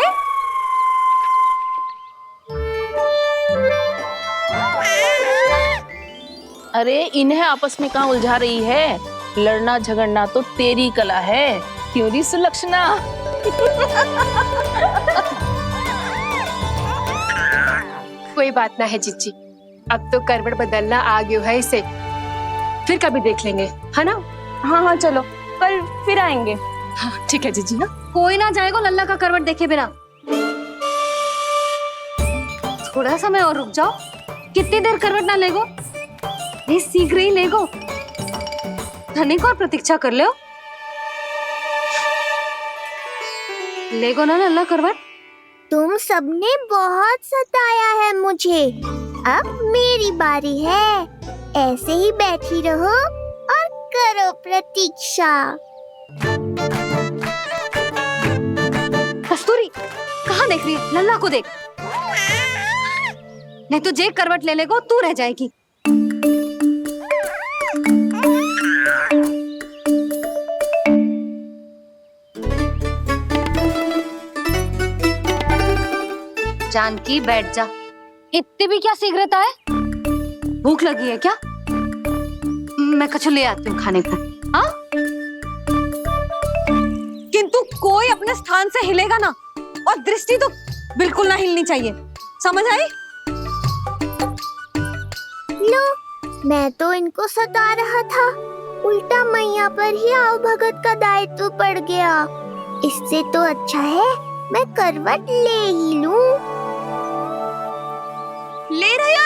अरे इन्हें आपस में कहाँ उलझा रही है? लड़ना झगड़ना तो तेरी कला है, क्यों री सुलक्षणा? कोई बात ना है जीजी, अब तो करवट बदलना आ गयो है इसे, फिर कभी देख लेंगे, है ना? हाँ हाँ चलो, कल फिर आएंगे। हाँ ठीक है जीजी ना। कोई ना जाएगा लल्ला का करवट देखे बिना। थोड़ा समय और रुक जाओ। कितनी देर करवट ना लेगो? ये शीघ्र ही लेगो। धनिक और प्रतीक्षा कर लो। लेगो ना लल्ला करवट। तुम सबने बहुत सताया है मुझे, अब मेरी बारी है। ऐसे ही बैठी रहो और करो प्रतीक्षा। कस्तूरी कहाँ देख रही है? लल्ला को देख, नहीं तो जे करवट ले लेगो तू रह जाएगी। जानकी बैठ जा। इतनी भी क्या शीघ्रता है? भूख लगी है क्या? मैं कछु ले आती हूँ खाने को। हाँ? किंतु कोई अपने स्थान से हिलेगा ना, और दृष्टि तो बिल्कुल ना हिलनी चाहिए, समझ आई? लो, मैं तो इनको सता रहा था, उल्टा मैया पर ही आओ भगत का दायित्व पड़ गया। इससे तो अच्छा है मैं करवट ले ही लूं। ले रहे हो?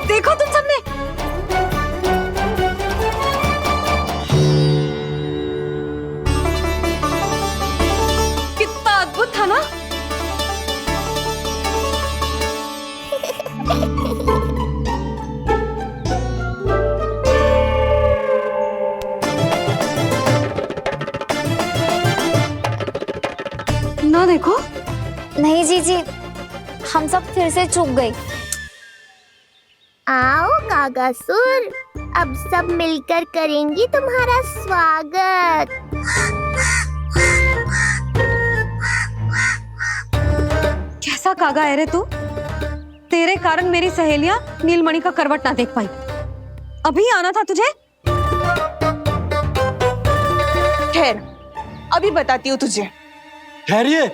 देखो तुम सबने, कितना अद्भुत था ना? ना देखो। नहीं जीजी, हम सब फिर से चूक गए। आओ कागासुर, अब सब मिलकर करेंगी तुम्हारा स्वागत। कैसा कागा है रे तू? तेरे कारण मेरी सहेलियां नीलमणि का करवट ना देख पाई। अभी आना था तुझे। खैर, अभी बताती हूँ तुझे। ठहरिए।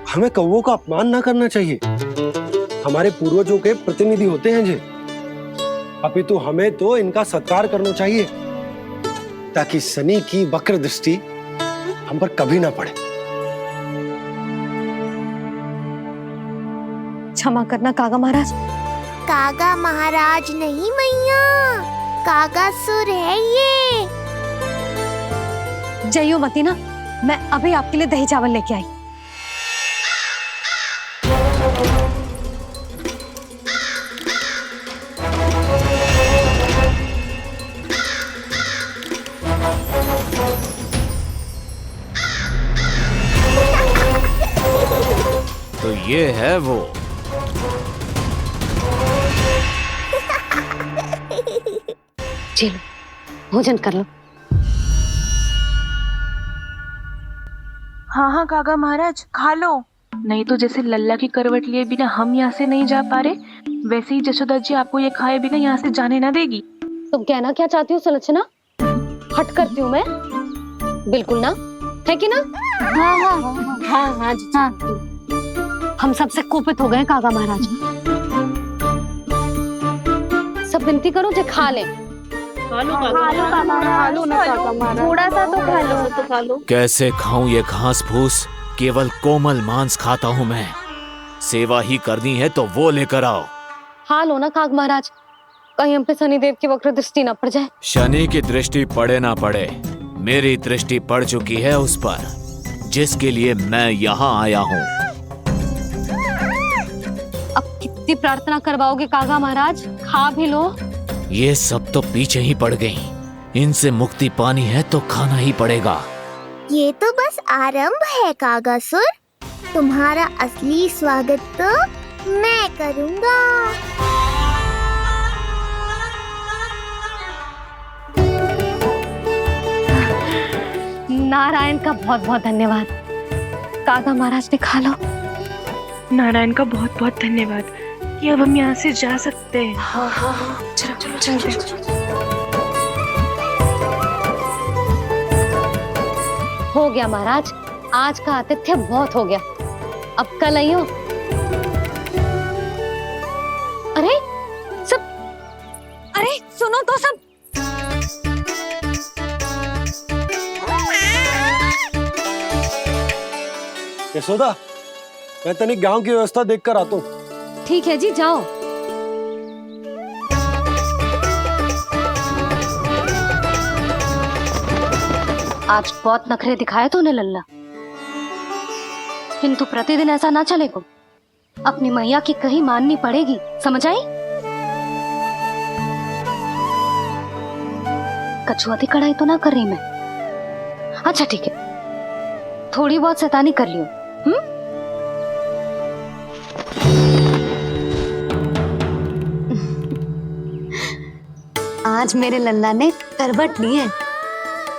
हमें कौवों का अपमान ना करना चाहिए। हमारे पूर्वजों के प्रतिनिधि होते हैं जे। अपितु हमें तो इनका सत्कार करना चाहिए ताकि शनि की वक्र दृष्टि हम पर कभी ना पड़े। क्षमा करना कागा महाराज। कागा महाराज नहीं मैया, कागासुर है ये। जइयो मती ना, मैं अभी आपके लिए दही चावल लेके आई। तो ये है वो। जी लो, भोजन कर लो। हाँ हाँ काका महाराज, खा लो। नहीं तो जैसे लल्ला की करवट लिए बिना हम यहाँ से नहीं जा पा रहे, वैसे ही जशोदा जी आपको ये खाए बिना यहाँ से जाने ना देगी। तुम कहना क्या चाहती हो सुलक्षणा? हट करती हूँ मैं? बिल्कुल ना, है कि ना? हाँ हाँ हाँ हाँ हाँ। हम सबसे कोपित हो गए काका महाराज। सब विनती करो जो खा ले। थोड़ा सा तो खा लो। कैसे खाऊं ये घास फूस? केवल कोमल मांस खाता हूँ मैं। सेवा ही करनी है तो वो लेकर आओ। खा लो ना काग महाराज, कहीं हम पे शनिदेव की वक्र दृष्टि ना पड़ जाए। शनि की दृष्टि पड़े ना पड़े, मेरी दृष्टि पड़ चुकी है उस पर, जिसके लिए मैं यहाँ आया हूँ। अब कितनी प्रार्थना करवाओगे कागा महाराज? खा भी लो। ये सब तो पीछे ही पड़ गई, इनसे मुक्ति पानी है तो खाना ही पड़ेगा। ये तो बस आरंभ है कागासुर, तुम्हारा असली स्वागत तो मैं करूँगा। नारायण का बहुत बहुत धन्यवाद। कागा महाराज ने खा लो। नारायण का बहुत बहुत धन्यवाद कि अब हम यहाँ से जा सकते हैं। हाँ हाँ हाँ, चलो चलो चलो। हो गया महाराज, आज का आतिथ्य बहुत हो गया, अब कल आइयो। अरे सब, अरे सुनो तो सब। यशोदा, मैं तनिक गांव की व्यवस्था देखकर आता हूँ। ठीक है जी, जाओ। आज बहुत नखरे दिखाए तूने लल्ला, किंतु प्रतिदिन ऐसा ना चलेगा। अपनी मैया की कहीं माननी पड़ेगी, समझ आई? कछुआती कढ़ाई तो ना कर रही मैं। अच्छा ठीक है, थोड़ी बहुत शैतानी कर लियो। आज मेरे लल्ला ने करवट ली है,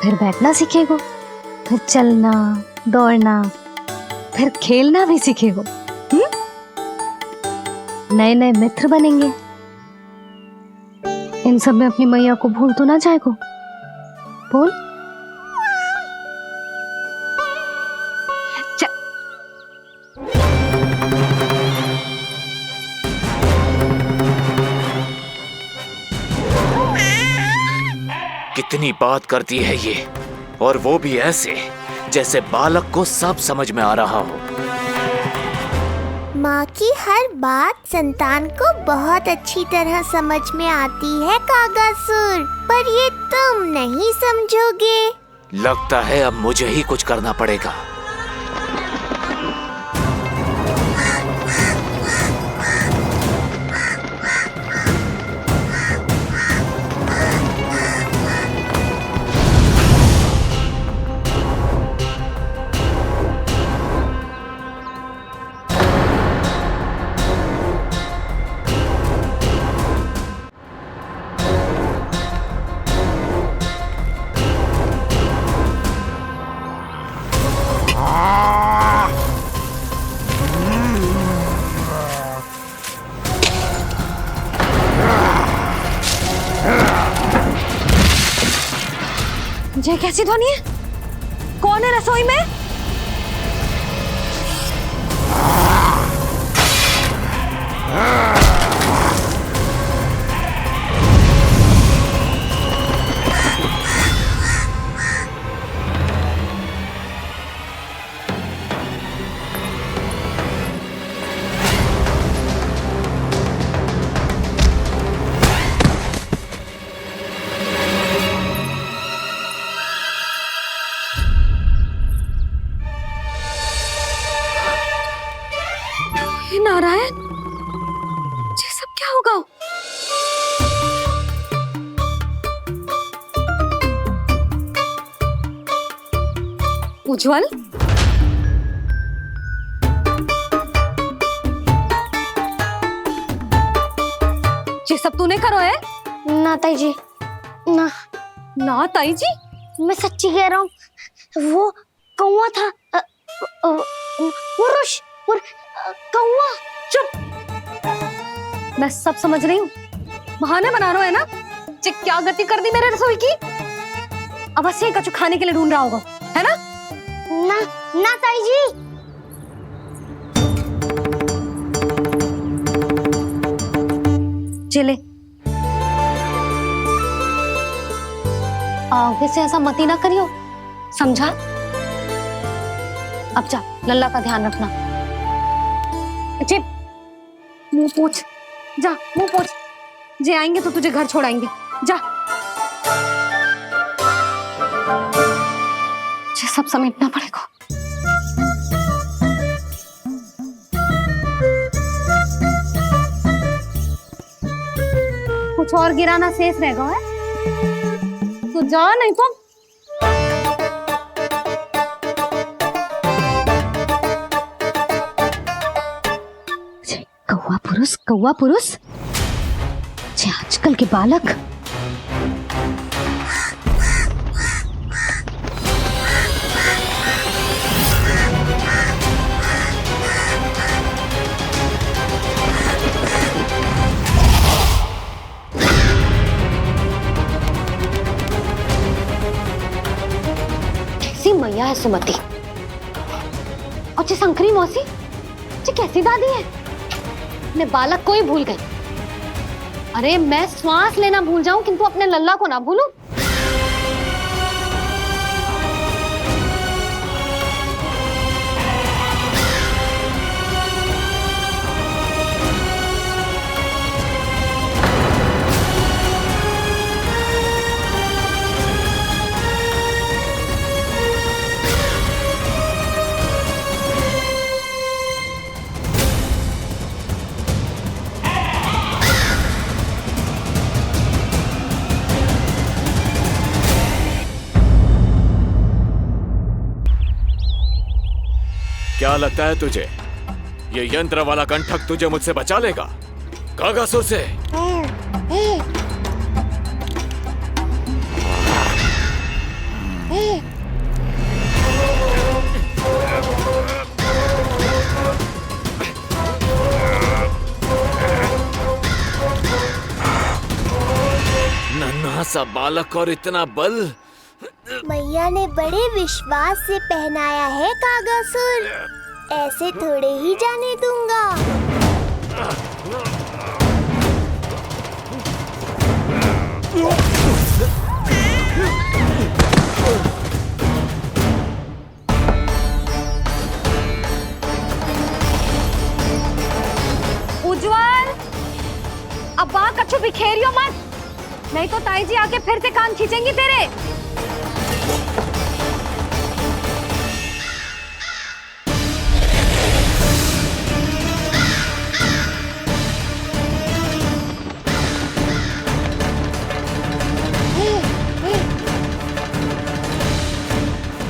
फिर बैठना सीखेगो, फिर चलना दौड़ना, फिर खेलना भी सीखेगो। नए नए मित्र बनेंगे। इन सब में अपनी मैया को भूल तो ना जाएगो। बोल। कितनी बात करती है ये, और वो भी ऐसे जैसे बालक को सब समझ में आ रहा हो। माँ की हर बात संतान को बहुत अच्छी तरह समझ में आती है कागासुर, पर ये तुम नहीं समझोगे। लगता है अब मुझे ही कुछ करना पड़ेगा। ये कैसी ध्वनि है? कौन है रसोई में? नारायण, ये सब क्या होगा? उज्जवल, ये सब तूने करो है? ना ताई जी, ना ना ताई जी, मैं सच्ची कह रहा हूँ। वो कौवा था, वो कौवा। चुप! मैं सब समझ रही हूँ, बहाने बना रहे हो है ना? ये क्या गति कर दी मेरे रसोई की? अब बस ये कछु खाने के लिए ढूंढ रहा होगा, है ना? ना ना ताई जी। चले, आगे से ऐसा मत ही ना करियो, समझा? अब जा, लल्ला का ध्यान रखना। चिप, मुंह पोंछ, जा मुंह पोंछ। जे आएंगे तो तुझे घर छोड़ाएंगे, जा। ये सब समेटना पड़ेगा। कुछ और गिराना शेष रहेगा है? तो जा, नहीं तो कौवा पुरुष जे आजकल के बालक कैसी मैया है सुमति, और जे शंकरी मौसी जे कैसी दादी है। मैं बालक को ही भूल गई। अरे मैं श्वास लेना भूल जाऊं किंतु अपने लल्ला को ना भूलूं। क्या लगता है तुझे ये यंत्र वाला कंठक तुझे मुझसे बचा लेगा कागासुर से? नन्हा सा बालक और इतना बल। मैया ने बड़े विश्वास से पहनाया है कागासुर, ऐसे थोड़े ही जाने दूंगा। उज्जवल, अब वहां कछु बिखेरियो मत, नहीं तो ताई जी आके फिर से कान खींचेंगी तेरे।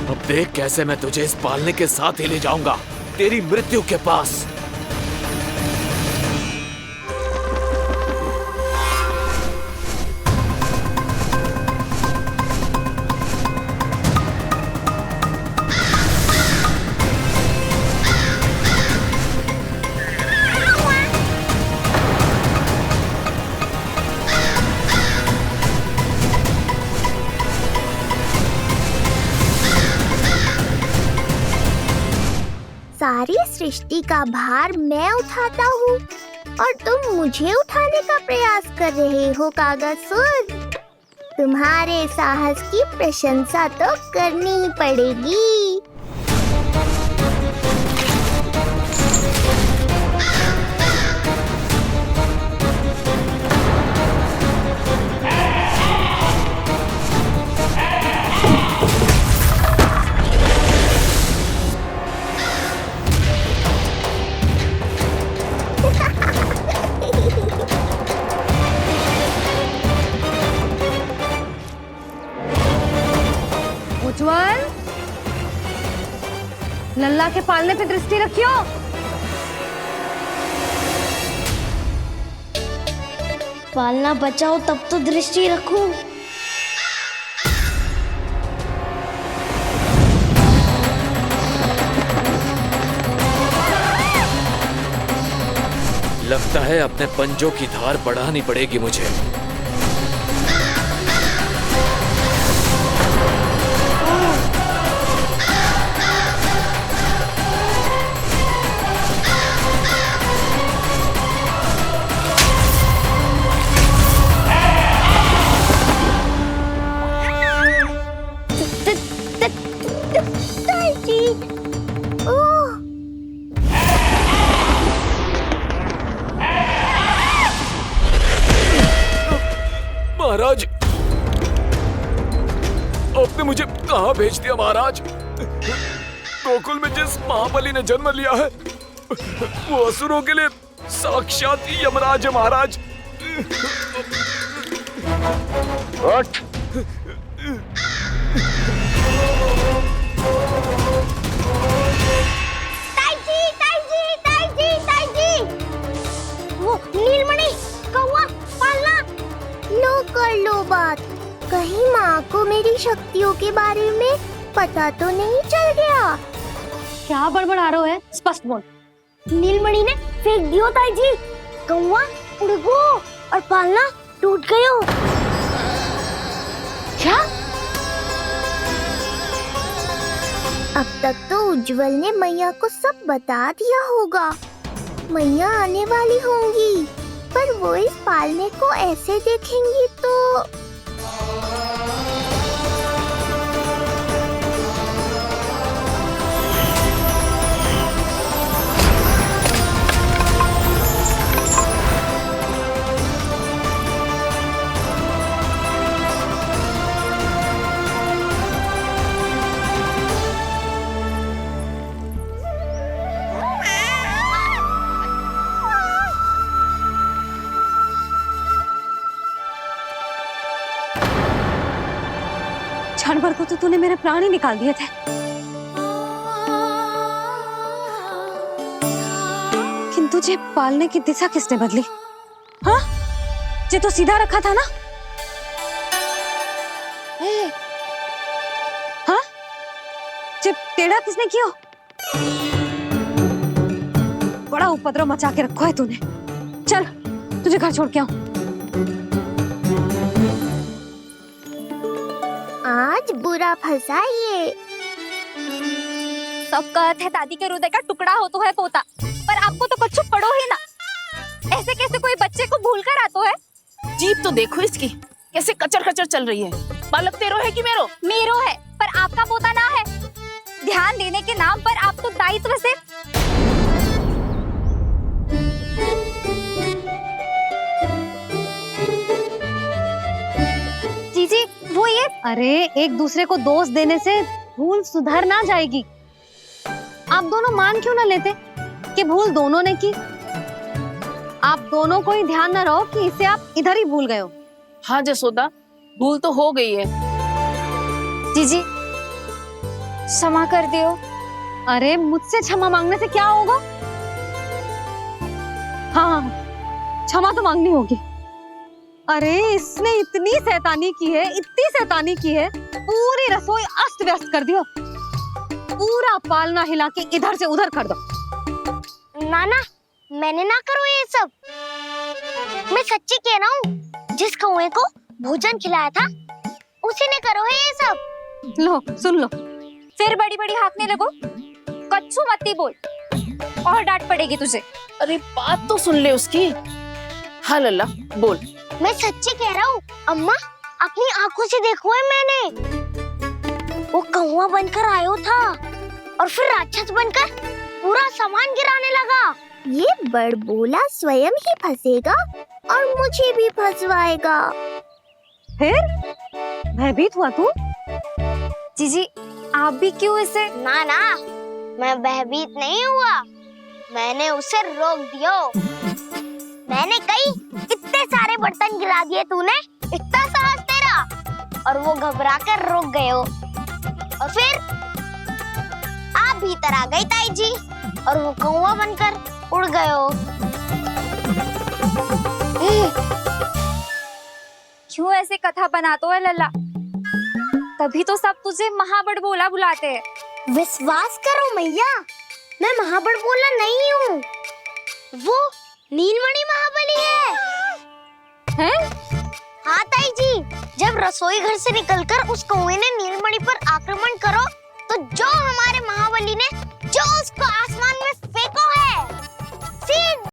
अब देख कैसे मैं तुझे इस पालने के साथ ही ले जाऊंगा तेरी मृत्यु के पास। सारी सृष्टि का भार मैं उठाता हूँ और तुम मुझे उठाने का प्रयास कर रहे हो कागासुर। तुम्हारे साहस की प्रशंसा तो करनी ही पड़ेगी। उज्ज्वल, लल्ला के पालने पे दृष्टि रखियो। पालना बचाओ तब तो दृष्टि रखूं। लगता है अपने पंजों की धार बढ़ानी पड़ेगी मुझे। महाराज, आपने मुझे कहाँ भेज दिया महाराज? गोकुल में जिस महाबली ने जन्म लिया है वो असुरों के लिए साक्षात यमराज है महाराज। उठ। वो नीलमणि, कौवा, पालना। लो कर लो बात। कहीं माँ को मेरी शक्तियों के बारे में पता तो नहीं चल गया। क्या बड़बड़ा रहे हो? स्पष्ट बोल। नीलमणि ने फेंक दियो ताई जी। कौवा उड़ गयो और पालना टूट गयो। क्या? अब तक तो उज्जवल ने मैया को सब बता दिया होगा। मैया आने वाली होंगी, पर वो इस पालने को ऐसे देखेंगी तो क्षण भर को तो तूने मेरे प्राण ही निकाल दिए थे। किंतु तुझे पालने की दिशा किसने बदली? हाँ, जे तो सीधा रखा था ना? हाँ, जे टेढ़ा किसने किया? बड़ा उपद्रव मचा के रखो है तूने। चल, तुझे घर छोड़ के आऊं। आज बुरा फंसा ये। सब कहते हैं दादी के हृदय का टुकड़ा हो तो है पोता, पर आपको तो कुछ पड़ो ही ना। ऐसे कैसे कोई बच्चे को भूल कर आतो है? जीभ तो देखो इसकी, कैसे कचर कचर चल रही है। बालक तेरो है कि मेरो? मेरो है, पर आपका पोता ना है। ध्यान देने के नाम पर आप तो दायित्व से जीजी वो ये। अरे एक दूसरे को दोष देने से भूल सुधर ना जाएगी। आप दोनों मान क्यों ना लेते कि भूल दोनों ने की? आप दोनों को ही ध्यान न रहो कि इसे आप इधर ही भूल गए हो। हाँ जसोदा, भूल तो हो गई है। जीजी क्षमा कर दियो। अरे मुझसे क्षमा मांगने से क्या होगा? हाँ, क्षमा तो मांगनी होगी। अरे इसने इतनी शैतानी की है, इतनी शैतानी की है, पूरी रसोई अस्त व्यस्त कर दियो। पूरा पालना हिला के इधर से उधर कर दो। नाना, मैंने ना करो ये सब। मैं सच्ची कह रहा हूँ, जिस कौवे को भोजन खिलाया था उसी ने करो है ये सब। लो सुन लो, फिर बड़ी बड़ी हाकने लगो। कच्छू मत्ती बोल। और डांट पड़ेगी तुझे। अरे बात तो सुन ले उसकी। हाँ लल्ला बोल। मैं सच्ची कह रहा हूँ अम्मा, अपनी आंखों से देखो है मैंने। वो कौवा बनकर आयो था और फिर राक्षस बनकर पूरा सामान गिराने लगा। ये बड़बोला स्वयं ही फंसेगा और मुझे भी फंसवाएगा। फिर भयभीत हुआ तू? जीजी आप भी क्यों ऐसे? ना ना, मैं भयभीत नहीं हुआ, मैंने उसे रोक दिया। मैंने कही इतने सारे बर्तन गिरा दिए तूने, इतना साहस तेरा, और वो घबरा कर रुक गए हो। और फिर आप भीतर आ गई ताई जी और वो कौवा बनकर उड़ गए हो। क्यों ऐसे कथा बनाते है लल्ला? तभी तो सब तुझे महाबड़बोला बुलाते हैं। विश्वास करो मैया, मैं महाबड़बोला नहीं हूँ, वो नीलमणि महाबली है। हैं? हाँ ताई जी, जब रसोई घर से निकलकर उस कौवे ने नीलमणि पर आक्रमण करो तो जो हमारे महाबली ने जो उसको आसमान में